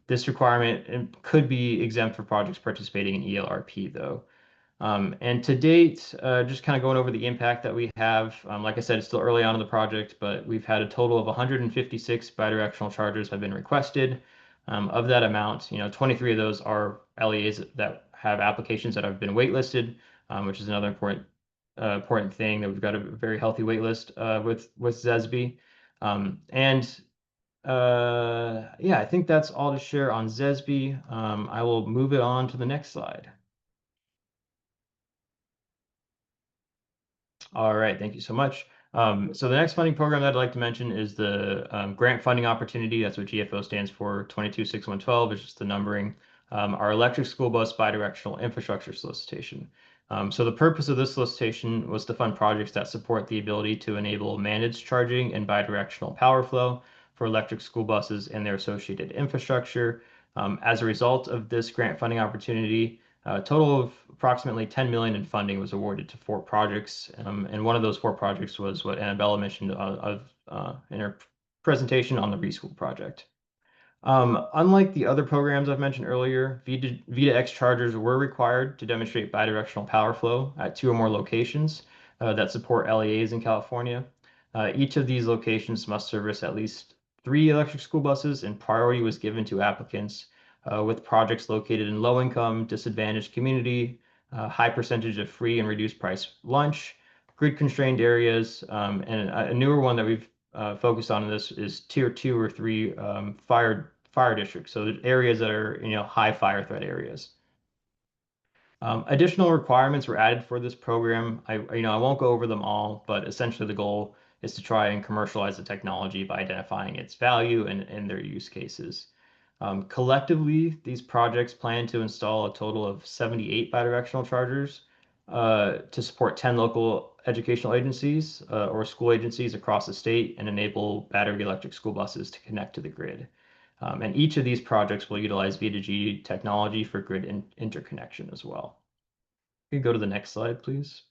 This requirement could be exempt for projects participating in ELRP though. And to date, just kind of going over the impact that we have, like I said, it's still early on in the project, but we've had a total of 156 bidirectional chargers have been requested. Of that amount, 23 of those are LEAs that have applications that have been waitlisted, which is another important thing that we've got a very healthy waitlist with ZESB. Yeah, I think that's all to share on ZESB. I will move it on to the next slide. All right, thank you so much. So the next funding program that I'd like to mention is the grant funding opportunity. That's what GFO stands for, 226112, is just the numbering. Our electric school bus bidirectional infrastructure solicitation. So the purpose of this solicitation was to fund projects that support the ability to enable managed charging and bidirectional power flow for electric school buses and their associated infrastructure. As a result of this grant funding opportunity, a total of approximately $10 million in funding was awarded to 4 projects, and one of those 4 projects was what Annabella mentioned in her presentation on the Reschool project. Unlike the other programs I've mentioned earlier, V2X chargers were required to demonstrate bidirectional power flow at 2 or more locations that support LEAs in California. Each of these locations must service at least 3 electric school buses, and priority was given to applicants with projects located in low-income, disadvantaged community, high percentage of free and reduced price lunch, grid-constrained areas, and a newer one that we've focused on in this is tier 2 or 3 fire districts, so the areas that are high fire threat areas. Additional requirements were added for this program. I won't go over them all, but essentially the goal is to try and commercialize the technology by identifying its value and their use cases. Collectively, these projects plan to install a total of 78 bidirectional chargers to support 10 local educational agencies or school agencies across the state and enable battery electric school buses to connect to the grid. And each of these projects will utilize V2G technology for grid interconnection as well. You can go to the next slide, please.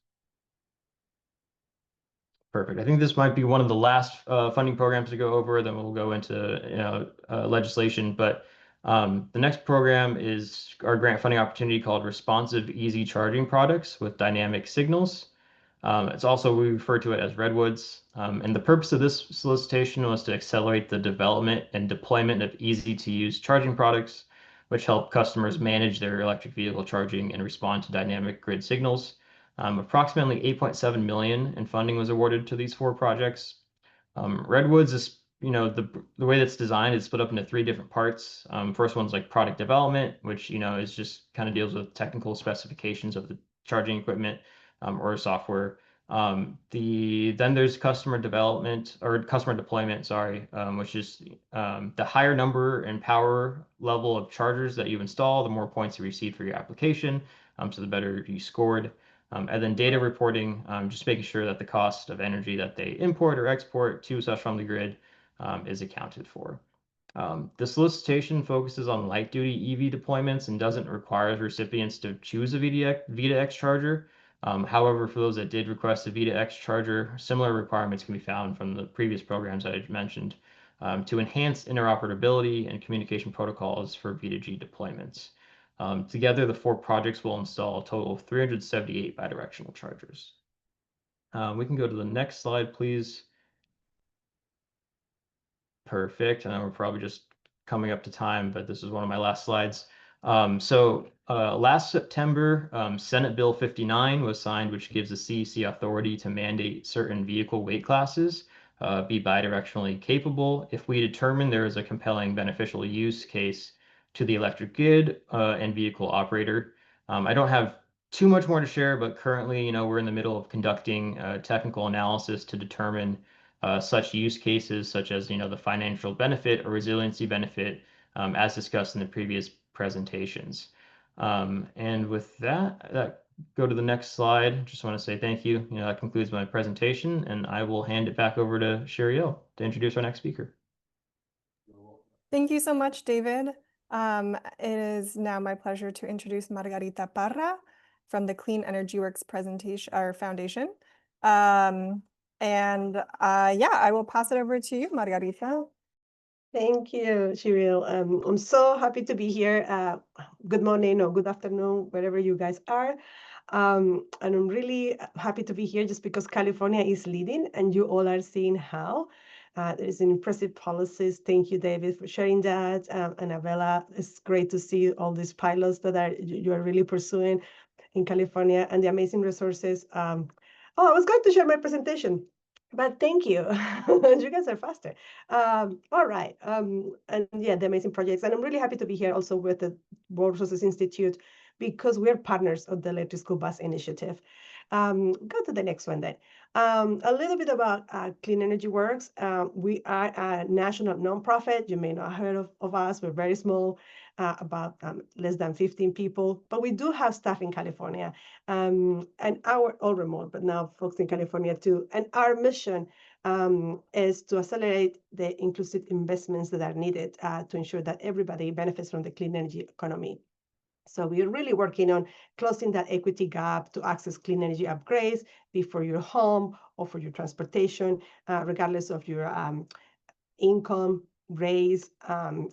Perfect. I think this might be one of the last funding programs to go over. Then we'll go into legislation. But the next program is our grant funding opportunity called Responsive Easy Charging Products with Dynamic Signals. It's also, we refer to it as Redwoods. And the purpose of this solicitation was to accelerate the development and deployment of easy-to-use charging products, which help customers manage their electric vehicle charging and respond to dynamic grid signals. Approximately 8.7 million in funding was awarded to these 4 projects. Redwoods is, the way that's designed is split up into 3 different parts. First one's like product development, which, is just kind of deals with technical specifications of the charging equipment or software. Then there's customer development or customer deployment, sorry, which is the higher number and power level of chargers that you install, the more points you receive for your application, so the better you scored. And then data reporting, just making sure that the cost of energy that they import or export to/ from the grid is accounted for. The solicitation focuses on light-duty EV deployments and doesn't require recipients to choose a V2X charger. However, for those that did request a V2X charger, similar requirements can be found from the previous programs that I mentioned to enhance interoperability and communication protocols for V2G deployments. Together, the 4 projects will install a total of 378 bidirectional chargers. We can go to the next slide, please. Perfect. And we're probably just coming up to time, but this is one of my last slides. Last September, Senate Bill 59 was signed, which gives the CEC authority to mandate certain vehicle weight classes be bidirectionally capable if we determine there is a compelling beneficial use case to the electric grid and vehicle operator. I don't have too much more to share, but currently, we're in the middle of conducting technical analysis to determine such use cases, such as the financial benefit or resiliency benefit, as discussed in the previous presentations. And with that, go to the next slide. Just want to say thank you. That concludes my presentation, and I will hand it back over to Sheriel to introduce our next speaker. Thank you so much, David. It is now my pleasure to introduce Margarita Parra from the Clean Energy Works foundation. I will pass it over to you, Margarita. Thank you, Sheriel. I'm so happy to be here. Good morning or good afternoon, wherever you guys are. And I'm really happy to be here just because California is leading and you all are seeing how. There is an impressive policies. Thank you, David, for sharing that. Annabella, it's great to see all these pilots that you are really pursuing in California and the amazing resources. I was going to share my presentation, but thank you. You guys are faster. All right. And yeah, the amazing projects. And I'm really happy to be here also with the World Resources Institute because we're partners of the Electric School Bus Initiative. Go to the next one then. A little bit about Clean Energy Works. We are a national nonprofit. You may not have heard of us. We're very small, about less than 15 people, but we do have staff in California, and all remote, but now folks in California too. And our mission is to accelerate the inclusive investments that are needed to ensure that everybody benefits from the clean energy economy. So we're really working on closing that equity gap to access clean energy upgrades, be for your home or for your transportation, regardless of your income, race,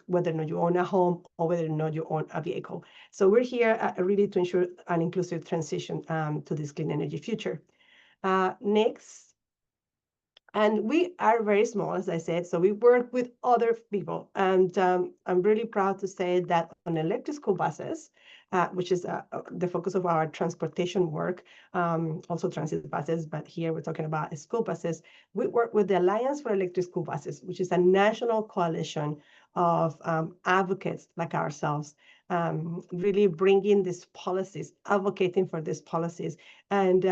whether or not you own a home or whether or not you own a vehicle. So we're here really to ensure an inclusive transition to this clean energy future. Next. And we are very small, as I said, so we work with other people. And I'm really proud to say that on electric school buses, which is the focus of our transportation work, also transit buses, but here we're talking about school buses. We work with the Alliance for Electric School Buses, which is a national coalition of advocates like ourselves, really bringing these policies, advocating for these policies. And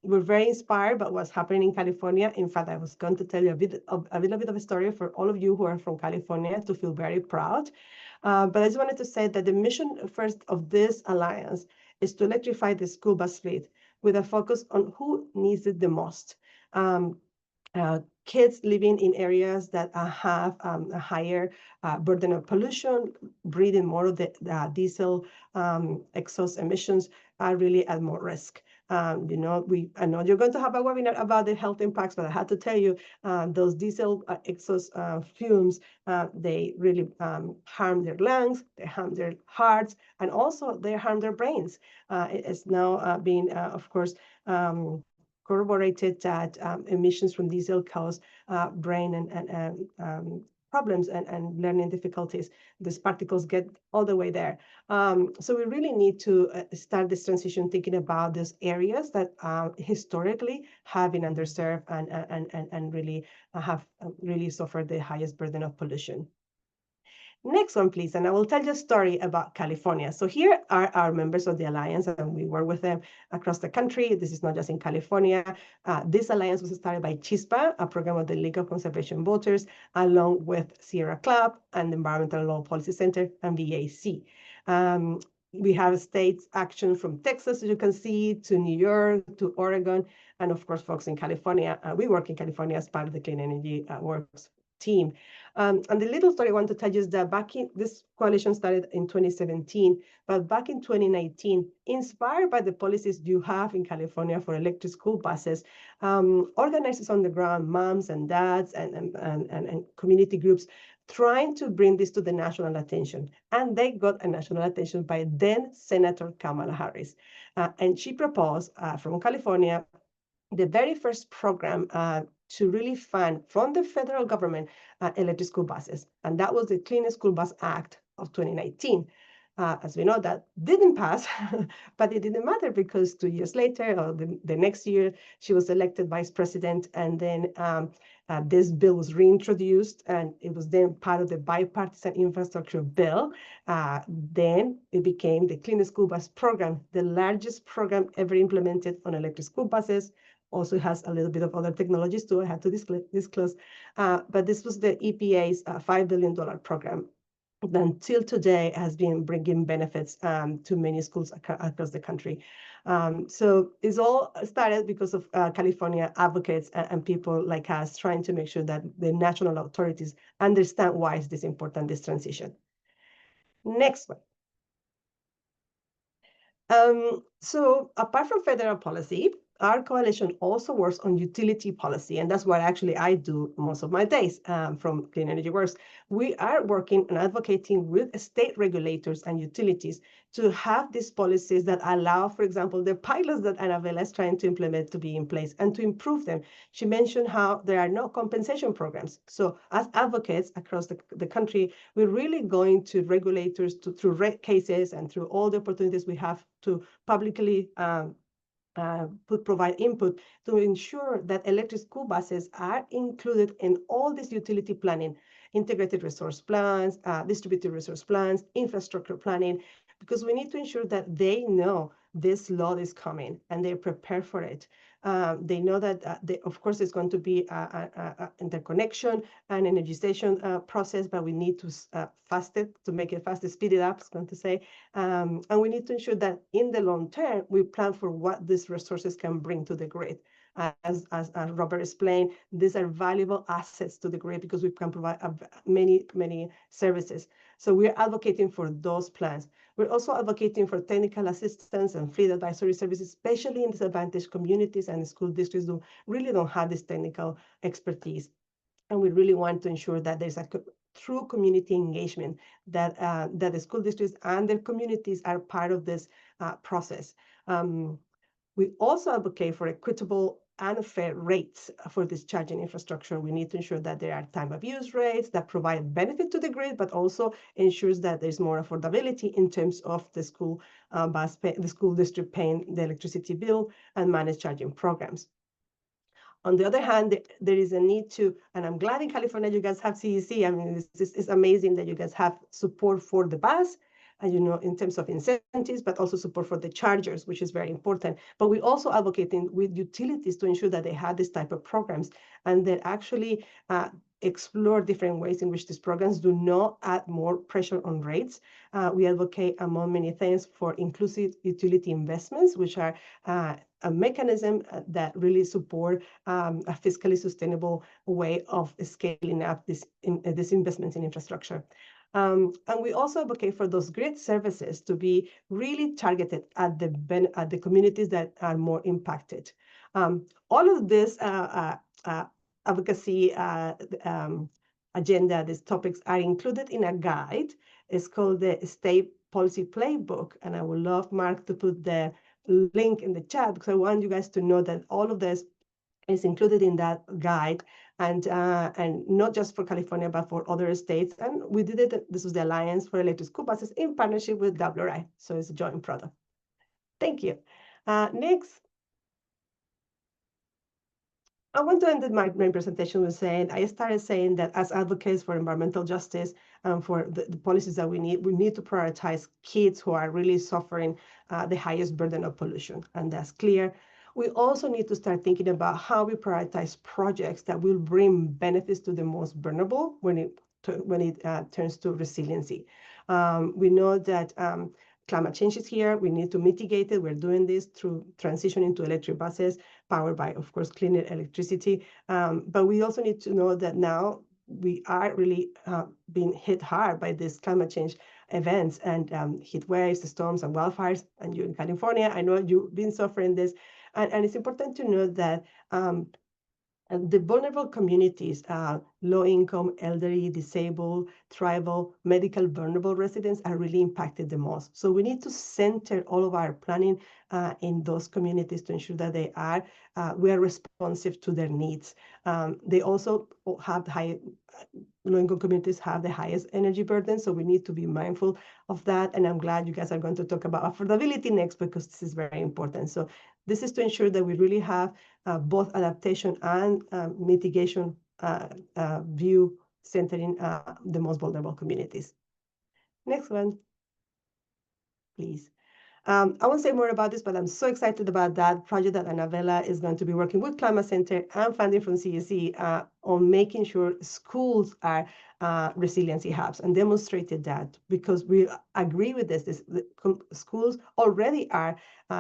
we're very inspired by what's happening in California. In fact, I was going to tell you a little bit of a story for all of you who are from California to feel very proud. But I just wanted to say that the mission first of this alliance is to electrify the school bus fleet with a focus on who needs it the most. Kids living in areas that have a higher burden of pollution, breathing more of the diesel exhaust emissions are really at more risk. I know you're going to have a webinar about the health impacts, but I had to tell you, those diesel exhaust fumes, they really harm their lungs, they harm their hearts, and also they harm their brains. It's now being, of course, corroborated that emissions from diesel cause brain and problems and learning difficulties. These particles get all the way there. So we really need to start this transition thinking about these areas that historically have been underserved and really have really suffered the highest burden of pollution. Next one, please. And I will tell you a story about California. So here are our members of the Alliance, and we work with them across the country. This is not just in California. This alliance was started by CHISPA, a program of the League of Conservation Voters, along with Sierra Club and the Environmental Law Policy Center and VAC. We have states action from Texas, as you can see, to New York, to Oregon, and of course, folks in California. We work in California as part of the Clean Energy Works team. And the little story I want to tell you is that this coalition started in 2017, but back in 2019, inspired by the policies you have in California for electric school buses, organizers on the ground, moms and dads and community groups, trying to bring this to the national attention. And they got a national attention by then Senator Kamala Harris. And she proposed from California the very first program to really fund from the federal government electric school buses. And that was the Clean School Bus Act of 2019. As we know, that didn't pass, but it didn't matter because 2 years later, or the next year, she was elected vice president. And then this bill was reintroduced, and it was then part of the bipartisan infrastructure bill. Then it became the Clean School Bus Program, the largest program ever implemented on electric school buses. Also has a little bit of other technologies too, I had to disclose. But this was the EPA's $5 billion program that until today has been bringing benefits to many schools across the country. So it's all started because of California advocates and people like us trying to make sure that the national authorities understand why is this important, this transition. Next one. So apart from federal policy, our coalition also works on utility policy, and that's what actually I do most of my days from Clean Energy Works. We are working and advocating with state regulators and utilities to have these policies that allow, for example, the pilots that Annabella is trying to implement to be in place and to improve them. She mentioned how there are no compensation programs. So as advocates across the country, we're really going to regulators through rate cases and through all the opportunities we have to publicly provide input to ensure that electric school buses are included in all this utility planning, integrated resource plans, distributed resource plans, infrastructure planning, because we need to ensure that they know this load is coming and they're prepared for it. They know that, of course, it's going to be an interconnection and energization process, but we need to to make it faster, speed it up, I was going to say. And we need to ensure that in the long term, we plan for what these resources can bring to the grid. As Robert explained, these are valuable assets to the grid because we can provide many services. So we're advocating for those plans. We're also advocating for technical assistance and fleet advisory services, especially in disadvantaged communities and school districts who really don't have this technical expertise. And we really want to ensure that there's a through community engagement, that the school districts and their communities are part of this process. We also advocate for equitable and fair rates for this charging infrastructure. We need to ensure that there are time of use rates that provide benefit to the grid, but also ensures that there's more affordability in terms of the school the school district paying the electricity bill and managed charging programs. On the other hand, there is a need to, and I'm glad in California you guys have CEC. I mean, it's amazing that you guys have support for the bus, and in terms of incentives, but also support for the chargers, which is very important. But we also advocating with utilities to ensure that they have this type of programs and that actually explore different ways in which these programs do not add more pressure on rates. We advocate, among many things, for inclusive utility investments, which are a mechanism that really support a fiscally sustainable way of scaling up this investments in infrastructure. And we also advocate for those grid services to be really targeted at the communities that are more impacted. All of this advocacy agenda, these topics are included in a guide. It's called the State Policy Playbook, and I would love Mark to put the link in the chat because I want you guys to know that all of this is included in that guide, and not just for California, but for other states. And we did it, this was the Alliance for Electric School Buses in partnership with WRI, so it's a joint product. Thank you. Next. I want to end my presentation with saying, I started saying that as advocates for environmental justice and for the policies that we need to prioritize kids who are really suffering the highest burden of pollution, and that's clear. We also need to start thinking about how we prioritize projects that will bring benefits to the most vulnerable when it turns to resiliency. We know that climate change is here. We need to mitigate it. We're doing this through transitioning to electric buses powered by, of course, cleaner electricity. But we also need to know that now we are really being hit hard by these climate change events and heat waves, storms, and wildfires. And you in California, I know you've been suffering this. And it's important to know that the vulnerable communities, low-income, elderly, disabled, tribal, medical vulnerable residents are really impacted the most. So we need to center all of our planning in those communities to ensure that we are responsive to their needs. They also have low-income communities have the highest energy burden, so we need to be mindful of that. And I'm glad you guys are going to talk about affordability next because this is very important. So this is to ensure that we really have both adaptation and mitigation view centering the most vulnerable communities. Next one, please. I won't say more about this, but I'm so excited about that project that Annabella is going to be working with Climate Center and funding from CEC on making sure schools are resiliency hubs, and demonstrated that because we agree with this schools already are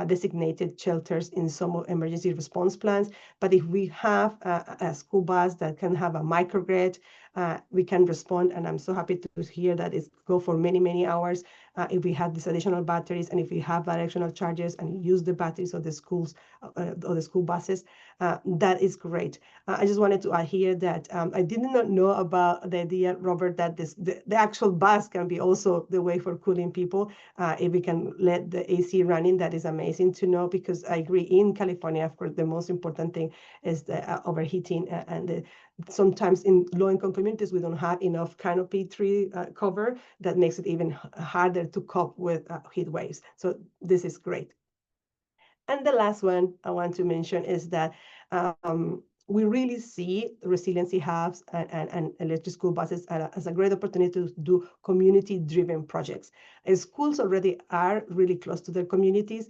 designated shelters in some emergency response plans. But if we have a school bus that can have a microgrid, we can respond. And I'm so happy to hear that it's go for many, many hours. If we have these additional batteries and if we have directional chargers and use the batteries of the schools or the school buses, that is great. I just wanted to add here that I did not know about the idea, Robert, that the actual bus can be also the way for cooling people. If we can let the AC running, that is amazing to know, because I agree in California, of course, the most important thing is the overheating and sometimes in low-income communities, we don't have enough canopy tree cover that makes it even harder to cope with heat waves. So this is great. And the last one I want to mention is that we really see resiliency hubs and electric school buses as a great opportunity to do community-driven projects. Schools already are really close to their communities.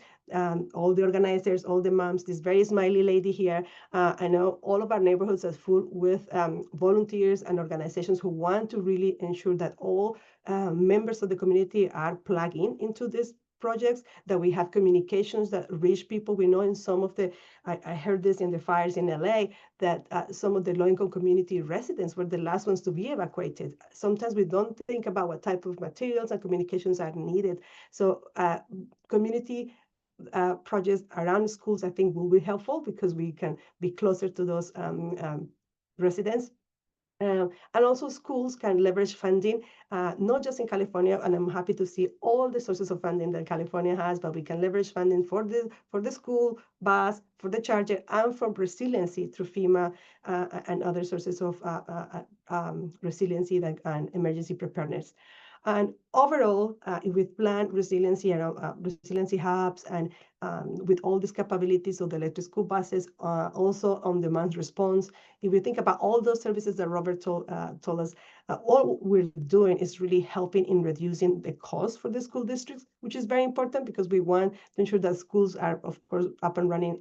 All the organizers, all the moms, this very smiley lady here, I know all of our neighborhoods are full with volunteers and organizations who want to really ensure that all members of the community are plugging into this projects, that we have communications that reach people. We know in some of the, I heard this in the fires in LA, that some of the low-income community residents were the last ones to be evacuated. Sometimes we don't think about what type of materials and communications are needed. So community projects around schools, I think, will be helpful because we can be closer to those residents. And also schools can leverage funding, not just in California, and I'm happy to see all the sources of funding that California has, but we can leverage funding for the school bus, for the charger, and for resiliency through FEMA and other sources of resiliency and emergency preparedness. And overall, if we plan resiliency and resiliency hubs and with all these capabilities of the electric school buses, also on-demand response, if we think about all those services that Robert told us, all we're doing is really helping in reducing the cost for the school districts, which is very important because we want to ensure that schools are, of course, up and running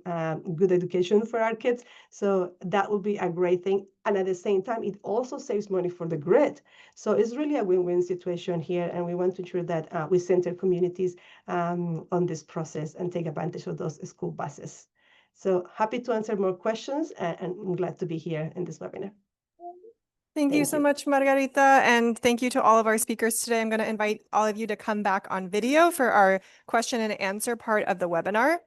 good education for our kids. So that would be a great thing. And at the same time, it also saves money for the grid. So it's really a win-win situation here, and we want to ensure that we center communities on this process and take advantage of those school buses. So happy to answer more questions, and I'm glad to be here in this webinar. Thank you so much, Margarita, and thank you to all of our speakers today. I'm going to invite all of you to come back on video for our question and answer part of the webinar.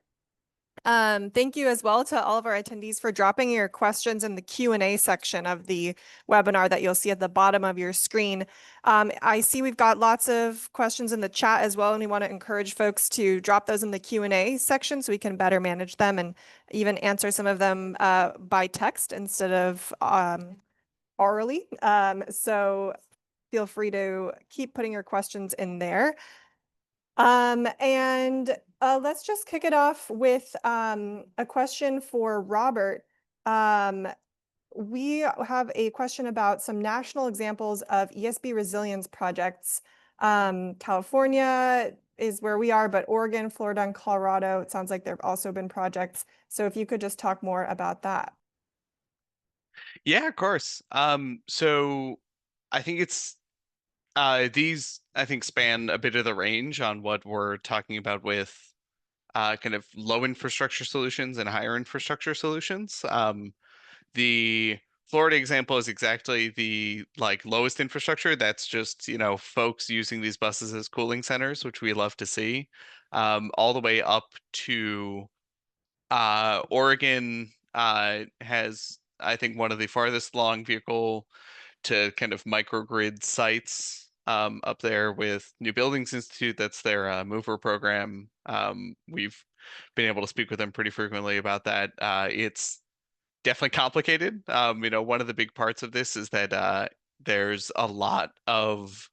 Thank you as well to all of our attendees for dropping your questions in the Q&A section of the webinar that you'll see at the bottom of your screen. I see we've got lots of questions in the chat as well, and we want to encourage folks to drop those in the Q&A section so we can better manage them and even answer some of them by text instead of orally. So feel free to keep putting your questions in there. And let's just kick it off with a question for Robert. We have a question about some national examples of ESB resilience projects. California is where we are, but Oregon, Florida, and Colorado, it sounds like there have also been projects. So if you could just talk more about that. Yeah, of course. So I think it's these I think span a bit of the range on what we're talking about with kind of low infrastructure solutions and higher infrastructure solutions. The Florida example is exactly the lowest infrastructure. That's just, folks using these buses as cooling centers, which we love to see, all the way up to Oregon has, I think, one of the farthest along vehicle to kind of microgrid sites up there with New Buildings Institute. That's their mover program. We've been able to speak with them pretty frequently about that. It's definitely complicated. One of the big parts of this is that there's a lot of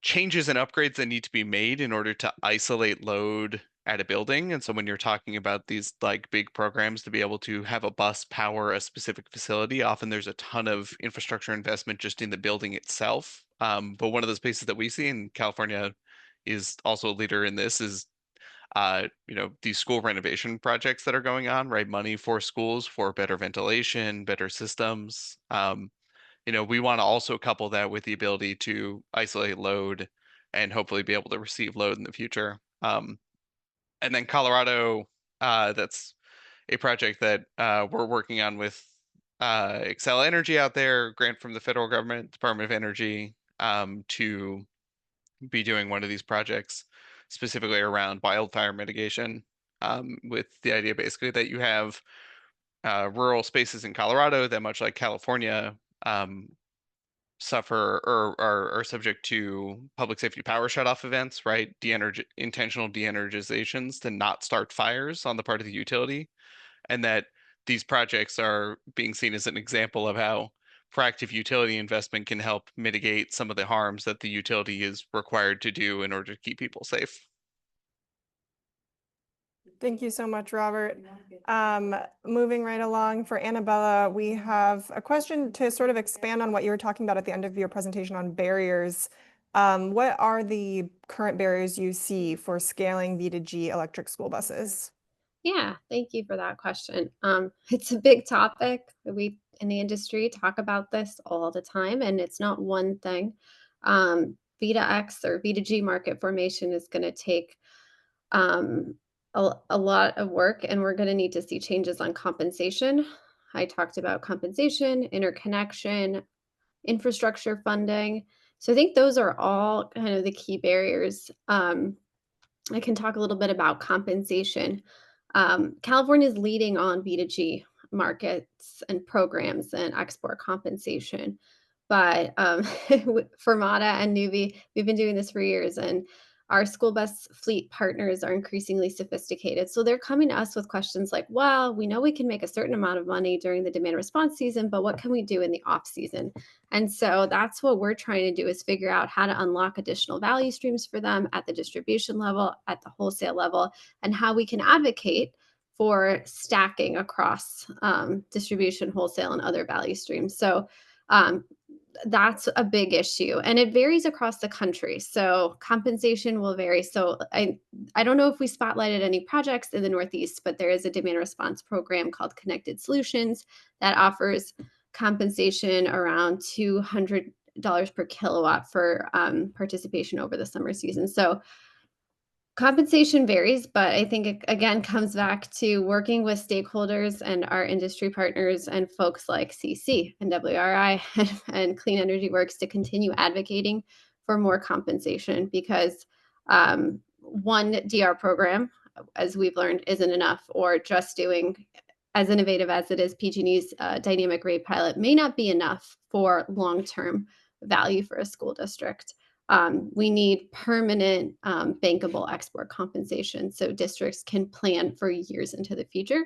changes and upgrades that need to be made in order to isolate load at a building. And so when you're talking about these big programs to be able to have a bus power a specific facility, often there's a ton of infrastructure investment just in the building itself. But one of those places that we see, in California is also a leader in this, is these school renovation projects that are going on, right? Money for schools for better ventilation, better systems. We want to also couple that with the ability to isolate load and hopefully be able to receive load in the future. And then Colorado, that's a project that we're working on with Excel Energy out there, grant from the federal government, Department of Energy, to be doing one of these projects specifically around wildfire mitigation, with the idea basically that you have rural spaces in Colorado that, much like California, suffer or are subject to public safety power shutoff events, right? Intentional de-energizations to not start fires on the part of the utility, and that these projects are being seen as an example of how proactive utility investment can help mitigate some of the harms that the utility is required to do in order to keep people safe. Thank you so much, Robert. Moving right along for Annabella, we have a question to sort of expand on what you were talking about at the end of your presentation on barriers. What are the current barriers you see for scaling V2G electric school buses? Yeah, thank you for that question. It's a big topic. We in the industry talk about this all the time, and it's not one thing. V2X or V2G market formation is going to take a lot of work, and we're going to need to see changes on compensation. I talked about compensation, interconnection, infrastructure funding. So I think those are all kind of the key barriers. I can talk a little bit about compensation. California is leading on V2G. markets and programs and export compensation. But Fermata and Nuvi, we've been doing this for years, and our school bus fleet partners are increasingly sophisticated. So they're coming to us with questions like, well, we know we can make a certain amount of money during the demand response season, but what can we do in the off season? And so that's what we're trying to do, is figure out how to unlock additional value streams for them at the distribution level, at the wholesale level, and how we can advocate for stacking across distribution, wholesale, and other value streams. So that's a big issue, and it varies across the country. So compensation will vary. So I don't know if we spotlighted any projects in the Northeast, but there is a demand response program called Connected Solutions that offers compensation around $200 per kilowatt for participation over the summer season. So compensation varies, but I think it again comes back to working with stakeholders and our industry partners and folks like CC and WRI and Clean Energy Works to continue advocating for more compensation, because one DR program, as we've learned, isn't enough, or just doing as innovative as it is PG&E's dynamic rate pilot may not be enough for long-term value for a school district. We need permanent bankable export compensation so districts can plan for years into the future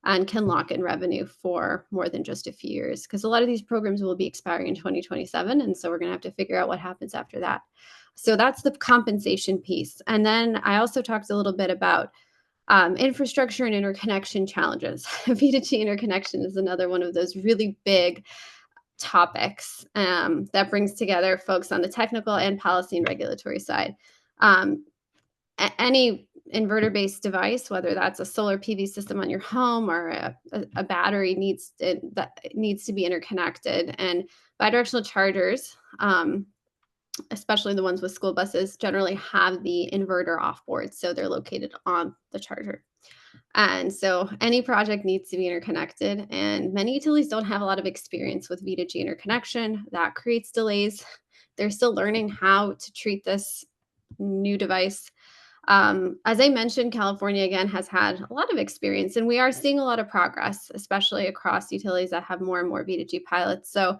and can lock in revenue for more than just a few years, because a lot of these programs will be expiring in 2027. And so we're going to have to figure out what happens after that. So that's the compensation piece. And then I also talked a little bit about infrastructure and interconnection challenges. V2G interconnection is another one of those really big topics that brings together folks on the technical and policy and regulatory side. Any inverter-based device, whether that's a solar PV system on your home or a battery, needs to be interconnected. And bidirectional chargers, especially the ones with school buses, generally have the inverter off board, so they're located on the charger. And so any project needs to be interconnected, and many utilities don't have a lot of experience with V2G interconnection. That creates delays. They're still learning how to treat this new device. As I mentioned, California, again, has had a lot of experience, and we are seeing a lot of progress, especially across utilities that have more and more V2G pilots. So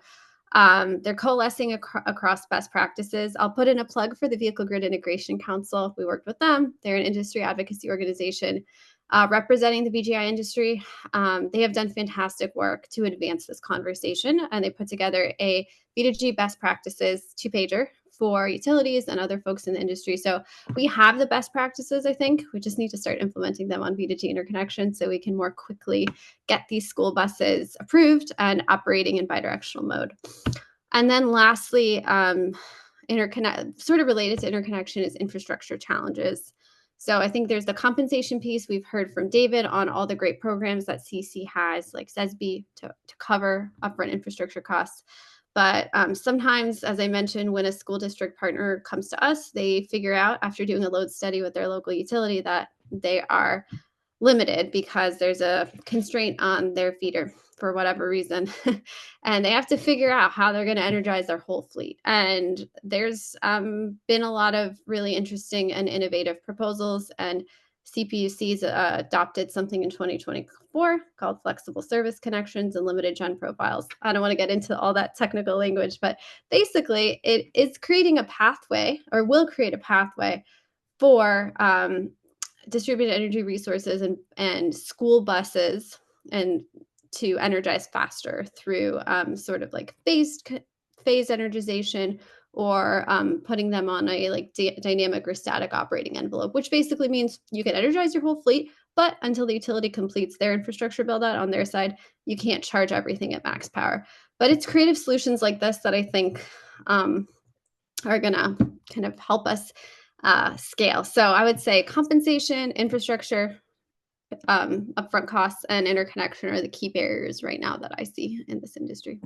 they're coalescing across best practices. I'll put in a plug for the Vehicle Grid Integration Council. We worked with them. They're an industry advocacy organization representing the VGI industry. They have done fantastic work to advance this conversation, and they put together a V2G best practices 2-pager for utilities and other folks in the industry. So we have the best practices, I think. We just need to start implementing them on V2G interconnection so we can more quickly get these school buses approved and operating in bidirectional mode. And then lastly, sort of related to interconnection is infrastructure challenges. So I think there's the compensation piece. We've heard from David on all the great programs that CC has, like SESB, to cover upfront infrastructure costs. But sometimes, as I mentioned, when a school district partner comes to us, they figure out after doing a load study with their local utility that they are limited because there's a constraint on their feeder for whatever reason. And they have to figure out how they're going to energize their whole fleet. And there's been a lot of really interesting and innovative proposals, and CPUC's adopted something in 2024 called flexible service connections and limited gen profiles. I don't want to get into all that technical language, but basically it is creating a pathway, or will create a pathway for distributed energy resources and school buses and to energize faster through sort of like phased energization, or putting them on a dynamic or static operating envelope, which basically means you can energize your whole fleet, but until the utility completes their infrastructure build out on their side, you can't charge everything at max power. But it's creative solutions like this that I think are going to kind of help us scale. So I would say compensation, infrastructure, upfront costs, and interconnection are the key barriers right now that I see in this industry.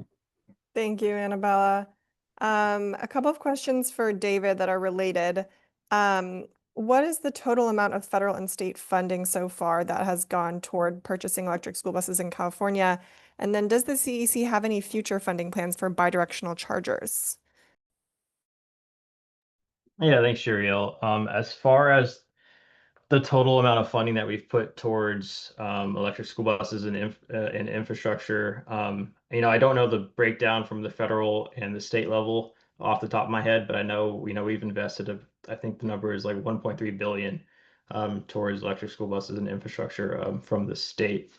Thank you, Annabella. A couple of questions for David that are related. What is the total amount of federal and state funding so far that has gone toward purchasing electric school buses in California? And then does the CEC have any future funding plans for bidirectional chargers? Yeah, thanks, Shuriel. As far as the total amount of funding that we've put towards electric school buses and infrastructure. I don't know the breakdown from the federal and the state level off the top of my head, but I know we've invested I think the number is like 1.3 billion towards electric school buses and infrastructure from the state.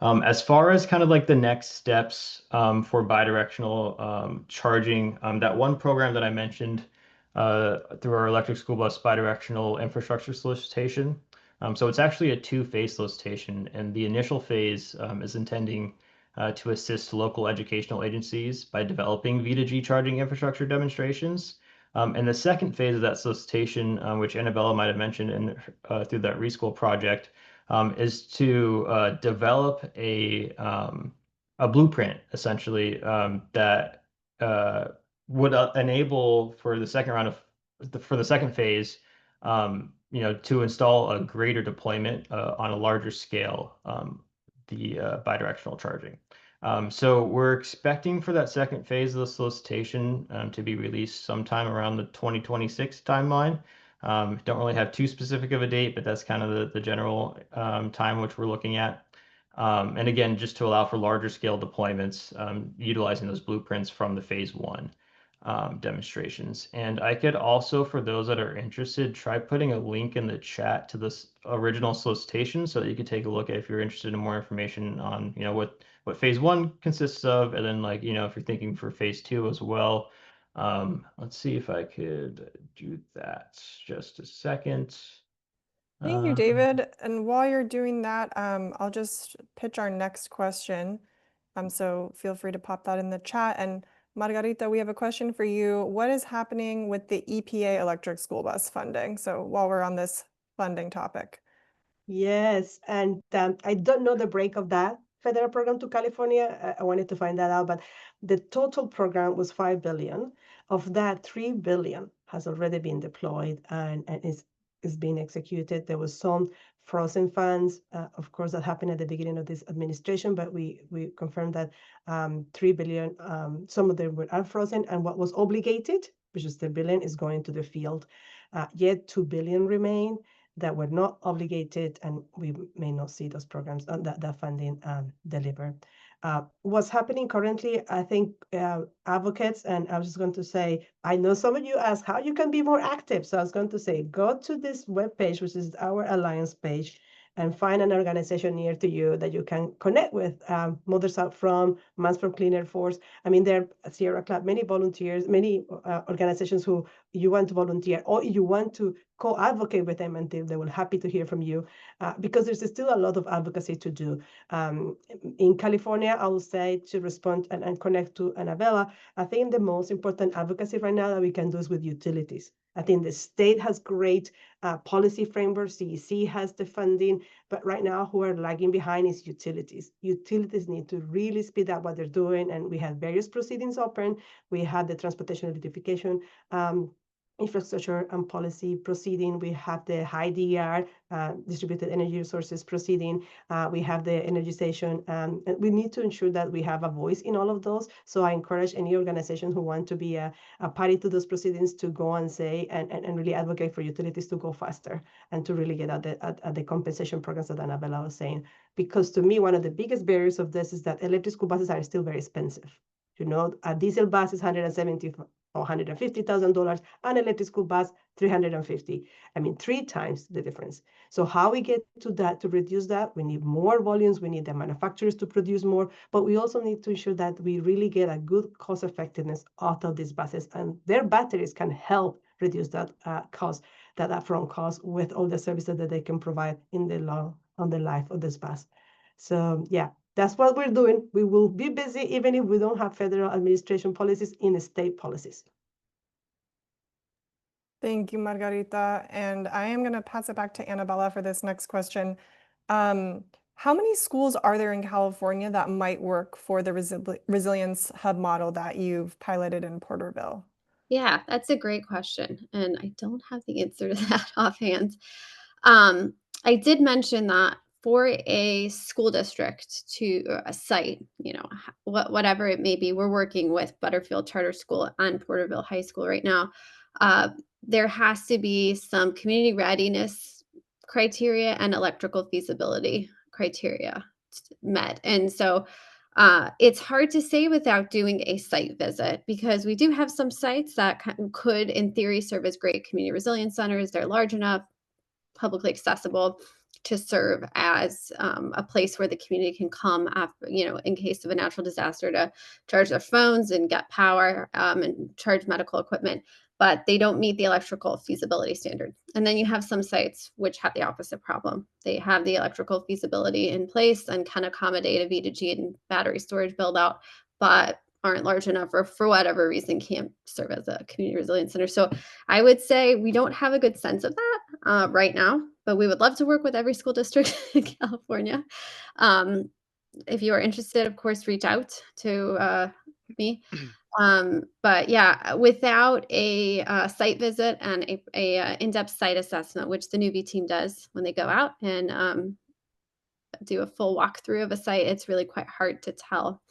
As far as kind of like the next steps for bidirectional charging, that one program that I mentioned through our electric school bus bidirectional infrastructure solicitation. So it's actually a two-phase solicitation, and the initial phase is intending to assist local educational agencies by developing V2G charging infrastructure demonstrations. And the second phase of that solicitation, which Annabella might have mentioned through that Reschool project, is to develop a blueprint, essentially, that would enable for the second round for the second phase, to install a greater deployment on a larger scale, the bidirectional charging. So we're expecting for that second phase of the solicitation to be released sometime around the 2026 timeline. Don't really have too specific of a date, but that's kind of the general time which we're looking at. And again, just to allow for larger scale deployments, utilizing those blueprints from the phase one demonstrations. And I could also, for those that are interested, try putting a link in the chat to this original solicitation so that you could take a look at if you're interested in more information on, what phase one consists of, and then if you're thinking for phase two as well. Let's see if I could do that. Just a second. Thank you, David. And while you're doing that, I'll just pitch our next question. So feel free to pop that in the chat. And Margarita, we have a question for you. What is happening with the EPA electric school bus funding? So while we're on this funding topic. Yes, and I don't know the break of that federal program to California. I wanted to find that out, but the total program was 5 billion. Of that, 3 billion has already been deployed and is being executed. There was some frozen funds, of course, that happened at the beginning of this administration, but we confirmed that 3 billion, some of them are frozen, and what was obligated, which is the billion, is going to the field. Yet 2 billion remain that were not obligated, and we may not see those programs, that funding delivered. What's happening currently, I think advocates, and I was just going to say, I know some of you ask how you can be more active. So I was going to say, go to this webpage, which is our Alliance page, and find an organization near to you that you can connect with. Mothers Out Front, Moms for Cleaner Force. I mean, there at Sierra Club, many volunteers, many organizations who you want to volunteer, or you want to co-advocate with them, and they will happy to hear from you, because there's still a lot of advocacy to do. In California, I will say, to respond and connect to Annabella, I think the most important advocacy right now that we can do is with utilities. I think the state has great policy framework, CEC has the funding, but right now who are lagging behind is utilities. Utilities need to really speed up what they're doing, and we have various proceedings open. We have the transportation electrification infrastructure and policy proceeding. We have the high DER, distributed energy resources proceeding. We have the energization, and we need to ensure that we have a voice in all of those. So I encourage any organization who want to be a party to those proceedings to go and say and really advocate for utilities to go faster and to really get at the compensation programs that Annabella was saying. Because to me, one of the biggest barriers of this is that electric school buses are still very expensive. A diesel bus is $170,000 or $150,000, an electric school bus, $350,000. I mean, 3 times the difference. So how we get to that, to reduce that, we need more volumes, we need the manufacturers to produce more, but we also need to ensure that we really get a good cost effectiveness out of these buses, and their batteries can help reduce that cost, that upfront cost, with all the services that they can provide on the life of this bus. So yeah, that's what we're doing. We will be busy even if we don't have federal administration policies in the state policies. Thank you, Margarita. And I am going to pass it back to Annabella for this next question. How many schools are there in California that might work for the resilience hub model that you've piloted in Porterville? Yeah, that's a great question, and I don't have the answer to that offhand. I did mention that for a school district to a site, whatever it may be, we're working with Butterfield Charter School and Porterville High School right now. There has to be some community readiness criteria and electrical feasibility criteria met. And so it's hard to say without doing a site visit, because we do have some sites that could, in theory, serve as great community resilience centers. They're large enough, publicly accessible, to serve as a place where the community can come after, in case of a natural disaster, to charge their phones and get power, and charge medical equipment. But they don't meet the electrical feasibility standard. And then you have some sites which have the opposite problem. They have the electrical feasibility in place and can accommodate a V2G and battery storage build out, but aren't large enough, or for whatever reason can't serve as a community resilience center. So I would say we don't have a good sense of that right now, but we would love to work with every school district in California. If you are interested, of course, reach out to me. But yeah, without a site visit and a in-depth site assessment, which the newbie team does when they go out and do a full walkthrough of a site, it's really quite hard to tell.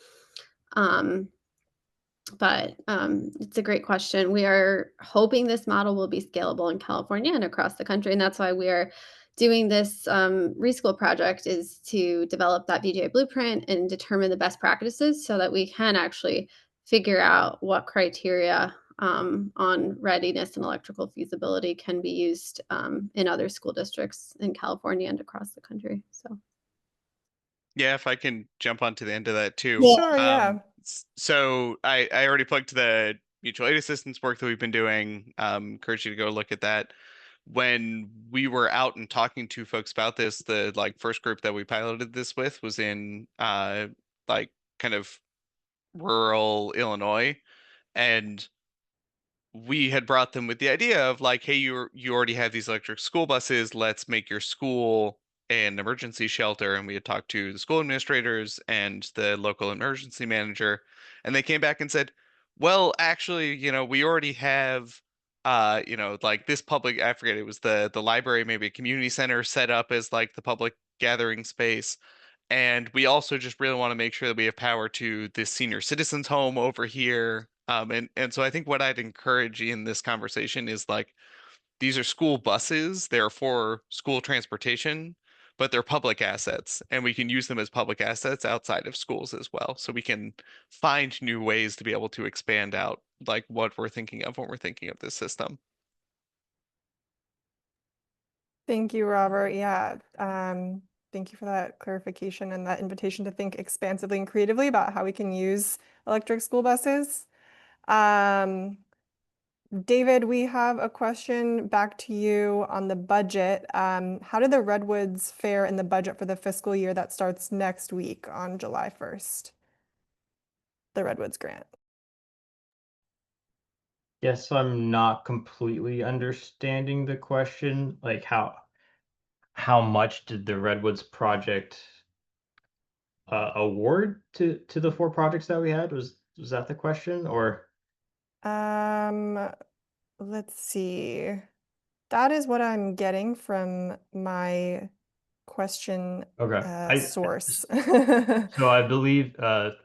But it's a great question. We are hoping this model will be scalable in California and across the country, and that's why we are doing this Reschool project, is to develop that VGA blueprint and determine the best practices so that we can actually figure out what criteria on readiness and electrical feasibility can be used in other school districts in California and across the country. So Yeah, if I can jump onto the end of that too. Yeah. Sure, yeah. So I already plugged the mutual aid assistance work that we've been doing. Encourage you to go look at that. When we were out and talking to folks about this, the first group that we piloted this with was in like kind of rural Illinois, and we had brought them with the idea of like, hey, you already have these electric school buses, let's make your school an emergency shelter. And we had talked to the school administrators and the local emergency manager, and they came back and said, well, actually, we already have like this public, I forget, it was the library, maybe a community center set up as like the public gathering space. And we also just really want to make sure that we have power to this senior citizens home over here. And so I think what I'd encourage in this conversation is like, these are school buses, they're for school transportation, but they're public assets, and we can use them as public assets outside of schools as well. So we can find new ways to be able to expand out like what we're thinking of when we're thinking of this system. Thank you, Robert. Yeah. Thank you for that clarification and that invitation to think expansively and creatively about how we can use electric school buses. David, we have a question back to you on the budget. How did the Redwoods fare in the budget for the fiscal year that starts next week on July 1st? The Redwoods grant. Yes, I'm not completely understanding the question. Like how much did the Redwoods project award to the 4 projects that we had? Was that the question, or? Let's see. That is what I'm getting from my question Okay. source. So I believe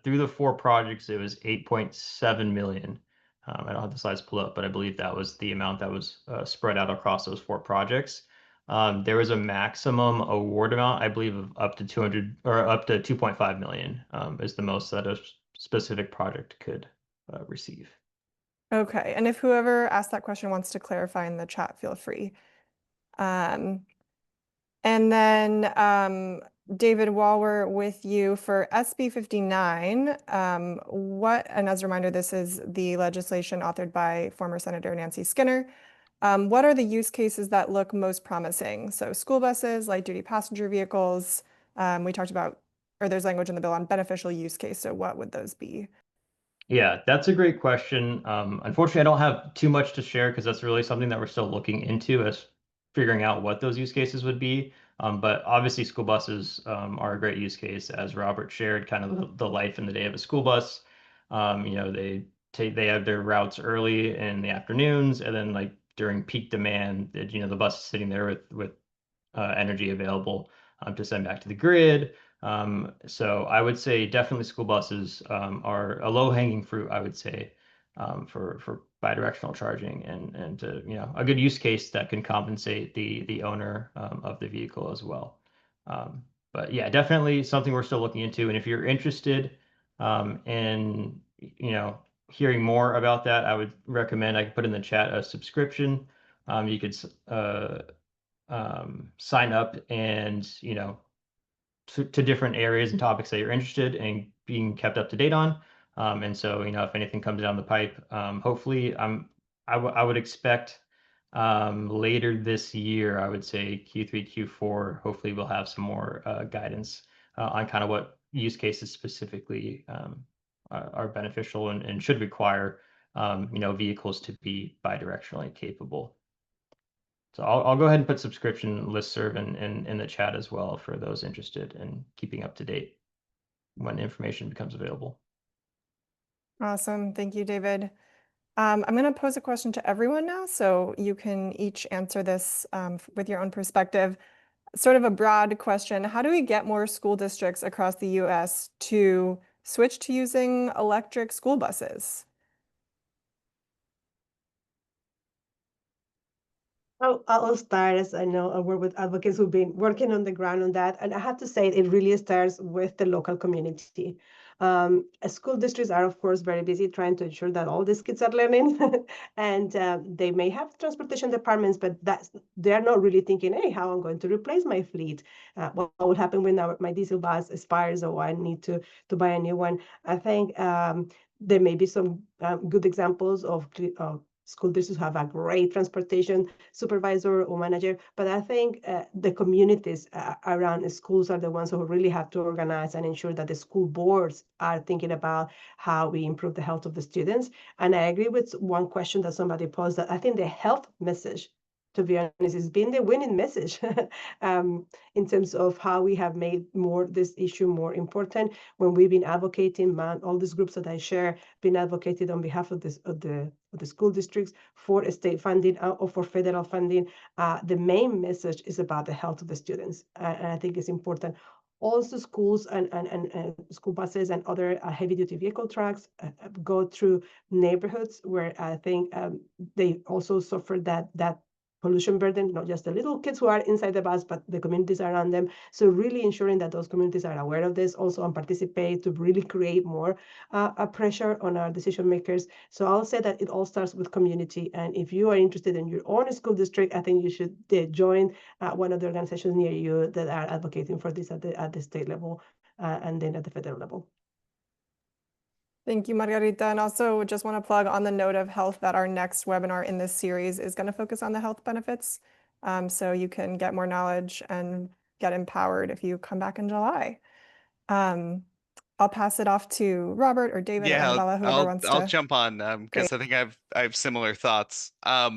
through the 4 projects, it was 8.7 million. I don't have the slides pulled up, but I believe that was the amount that was spread out across those 4 projects. There was a maximum award amount, I believe, of up to 200 or up to 2.5 million is the most that a specific project could receive. Okay, and if whoever asked that question wants to clarify in the chat, feel free. And then David, while we're with you for SB 59, and as a reminder, this is the legislation authored by former Senator Nancy Skinner. What are the use cases that look most promising? So school buses, light duty passenger vehicles. We talked about, or there's language in the bill on beneficial use case. So what would those be? Yeah, that's a great question. Unfortunately, I don't have too much to share because that's really something that we're still looking into as figuring out what those use cases would be. But obviously, school buses are a great use case, as Robert shared, kind of the life and the day of a school bus. They have their routes early in the afternoons, and then like during peak demand, the bus is sitting there with energy available to send back to the grid. So I would say definitely school buses are a low-hanging fruit, I would say, for bidirectional charging and to, a good use case that can compensate the owner of the vehicle as well. But yeah, definitely something we're still looking into. And if you're interested in hearing more about that, I would recommend I could put in the chat a subscription. You could sign up and to different areas and topics that you're interested in being kept up to date on. And so, if anything comes down the pipe, hopefully I would expect later this year, I would say Q3, Q4, hopefully we'll have some more guidance on kind of what use cases specifically are beneficial and should require vehicles to be bidirectionally capable. So I'll go ahead and put subscription listserv in the chat as well for those interested in keeping up to date when information becomes available. Awesome. Thank you, David. I'm going to pose a question to everyone now, so you can each answer this with your own perspective. Sort of a broad question. How do we get more school districts across the US to switch to using electric school buses? I'll start, as I know I work with advocates who've been working on the ground on that. And I have to say, it really starts with the local community. School districts are, of course, very busy trying to ensure that all these kids are learning. And they may have transportation departments, but they're not really thinking, hey, how I'm going to replace my fleet. What will happen when my diesel bus expires or I need to buy a new one? I think there may be some good examples of school districts have a great transportation supervisor or manager, but I think the communities around schools are the ones who really have to organize and ensure that the school boards are thinking about how we improve the health of the students. And I agree with one question that somebody posed, that I think the health message, to be honest, has been the winning message in terms of how we have made this issue more important. When we've been advocating, all these groups that I share, been advocated on behalf of the school districts for state funding or for federal funding, the main message is about the health of the students. And I think it's important. Also, schools and school buses and other heavy-duty vehicle trucks go through neighborhoods where I think they also suffer that pollution burden, not just the little kids who are inside the bus, but the communities around them. So really ensuring that those communities are aware of this also and participate to really create more pressure on our decision makers. So I'll say that it all starts with community. And if you are interested in your own school district, I think you should join one of the organizations near you that are advocating for this at the state level and then at the federal level. Thank you, Margarita. And also just want to plug on the note of health that our next webinar in this series is going to focus on the health benefits. So you can get more knowledge and get empowered if you come back in July. I'll pass it off to Robert or David or Annabella, whoever wants to. I'll jump on because I think I have similar thoughts. I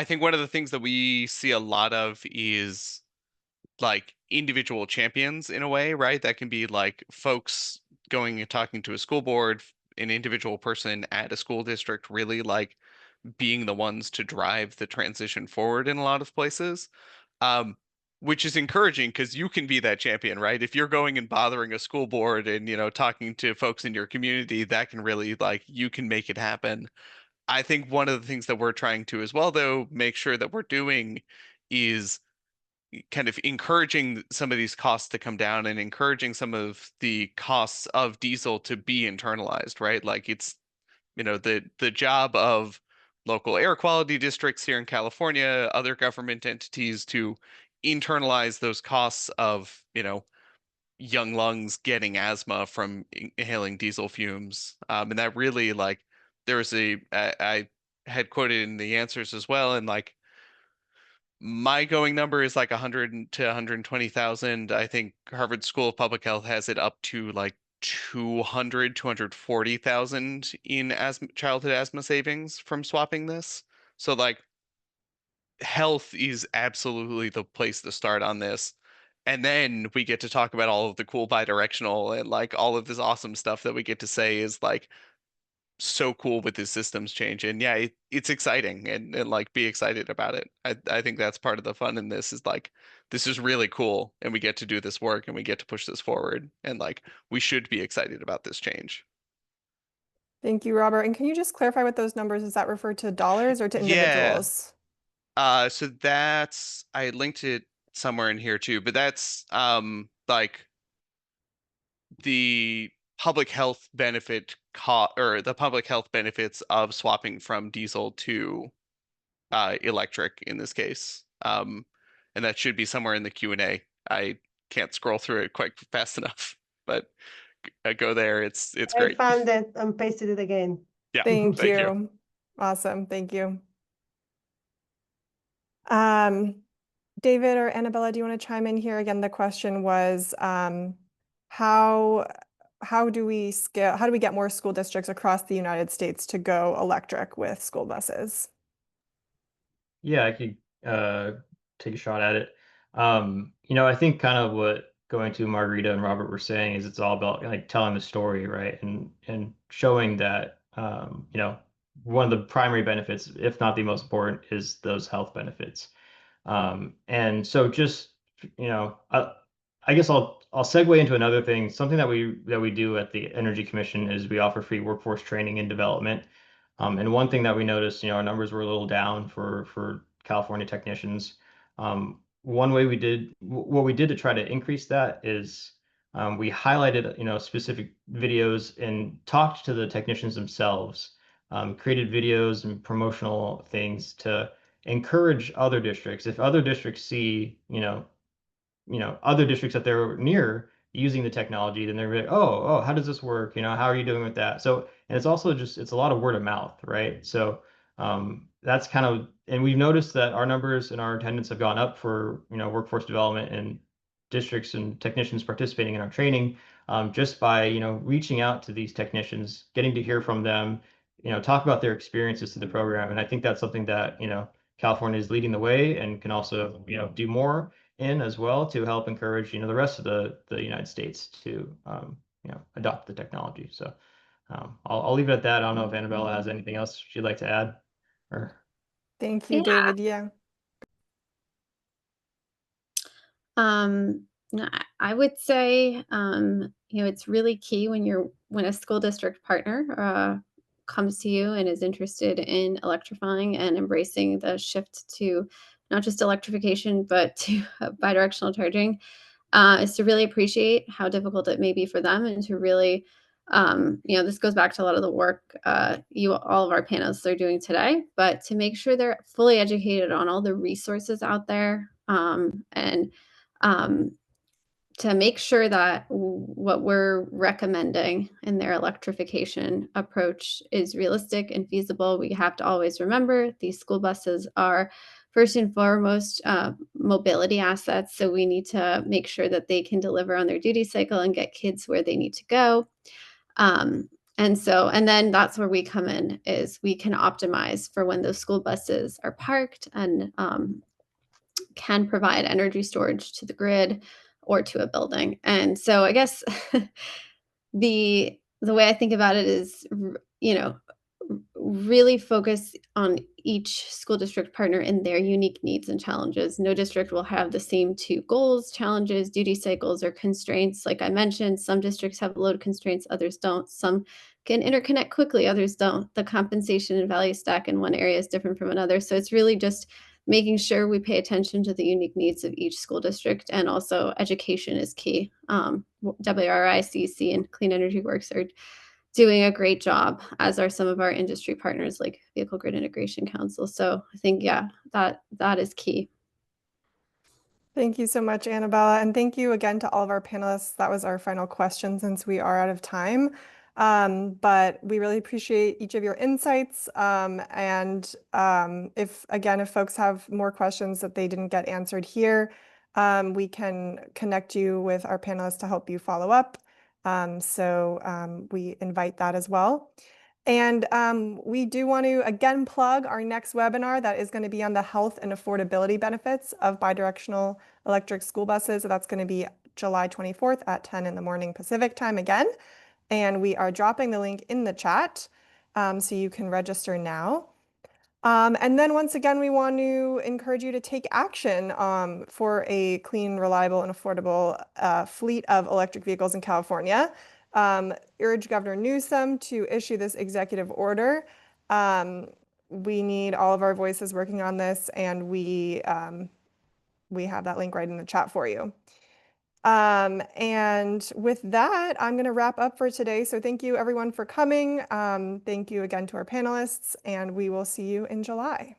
think one of the things that we see a lot of is like individual champions in a way, right? That can be like folks going and talking to a school board, an individual person at a school district, really like being the ones to drive the transition forward in a lot of places. Which is encouraging because you can be that champion, right? If you're going and bothering a school board and, talking to folks in your community, that can really like, you can make it happen. I think one of the things that we're trying to as well, though, make sure that we're doing is kind of encouraging some of these costs to come down and encouraging some of the costs of diesel to be internalized, right? Like it's, the job of local air quality districts here in California, other government entities to internalize those costs of, young lungs getting asthma from inhaling diesel fumes. And that really like I had quoted in the answers as well, and like my going number is like 100 to 120,000. I think Harvard School of Public Health has it up to like 240,000 in childhood asthma savings from swapping this. So like health is absolutely the place to start on this. And then we get to talk about all of the cool bidirectional and like all of this awesome stuff that we get to say is like so cool with this systems change. And yeah, it's exciting and like be excited about it. I think that's part of the fun in this is like this is really cool and we get to do this work and we get to push this forward and like we should be excited about this change. Thank you, Robert. And can you just clarify what those numbers, does that refer to dollars or to Yeah. individuals? So that's, I linked it somewhere in here too, but that's like the public health benefit or the public health benefits of swapping from diesel to electric in this case. And that should be somewhere in the Q&A. I can't scroll through it quite fast enough, but go there. It's I great. found it and pasted it again. Yeah, Thank thank you. you. Awesome. Thank you. David or Annabella, do you want to chime in here? Again, the question was how do we scale, how do we get more school districts across the United States to go electric with school buses? Yeah, I could take a shot at it. I think kind of what going to Margarita and Robert were saying is it's all about like telling the story, right? And showing that one of the primary benefits, if not the most important, is those health benefits. And so just, I guess I'll segue into another thing. Something that we do at the Energy Commission is we offer free workforce training and development. And one thing that we noticed, our numbers were a little down for California technicians. One way what we did to try to increase that is we highlighted, specific videos and talked to the technicians themselves, created videos and promotional things to encourage other districts. If other districts see, other districts that they're near using the technology, then they're like, oh, how does this work? How are you doing with that? So, and it's also it's a lot of word of mouth, right? So, that's kind of, and we've noticed that our numbers and our attendance have gone up for, workforce development and districts and technicians participating in our training, just by, reaching out to these technicians, getting to hear from them, talk about their experiences to the program. And I think that's something that, California is leading the way and can also, do more in as well to help encourage the rest of the United States to adopt the technology. So I'll leave it at that. I don't know if Annabella has anything else she'd like to add. Or Thank you, Yeah. David. Yeah. I would say, it's really key when a school district partner comes to you and is interested in electrifying and embracing the shift to not just electrification, but to bidirectional charging, is to really appreciate how difficult it may be for them and to really, this goes back to a lot of the work all of our panelists are doing today, but to make sure they're fully educated on all the resources out there, and to make sure that what we're recommending in their electrification approach is realistic and feasible. We have to always remember these school buses are first and foremost mobility assets. So we need to make sure that they can deliver on their duty cycle and get kids where they need to go. And then that's where we come in, is we can optimize for when those school buses are parked and can provide energy storage to the grid or to a building. And so I guess the way I think about it is, really focus on each school district partner and their unique needs and challenges. No district will have the same two goals, challenges, duty cycles, or constraints. Like I mentioned, some districts have load constraints, others don't. Some can interconnect quickly, others don't. The compensation and value stack in one area is different from another. So it's really just making sure we pay attention to the unique needs of each school district, and also education is key. WRICC and Clean Energy Works are doing a great job, as are some of our industry partners like Vehicle Grid Integration Council. So I think, that is key. Thank you so much, Annabella. And thank you again to all of our panelists. That was our final question since we are out of time. But we really appreciate each of your insights. If folks have more questions that they didn't get answered here, we can connect you with our panelists to help you follow up. We invite that as well. And we do want to again plug our next webinar that is going to be on the health and affordability benefits of bidirectional electric school buses. So that's going to be July 24th at 10 in the morning Pacific time again. And we are dropping the link in the chat so you can register now. And then once again, we want to encourage you to take action for a clean, reliable, and affordable fleet of electric vehicles in California. urge Governor Newsom to issue this executive order. We need all of our voices working on this, and we have that link right in the chat for you. And with that, I'm going to wrap up for today. So thank you everyone for coming. Thank you again to our panelists, and we will see you in July.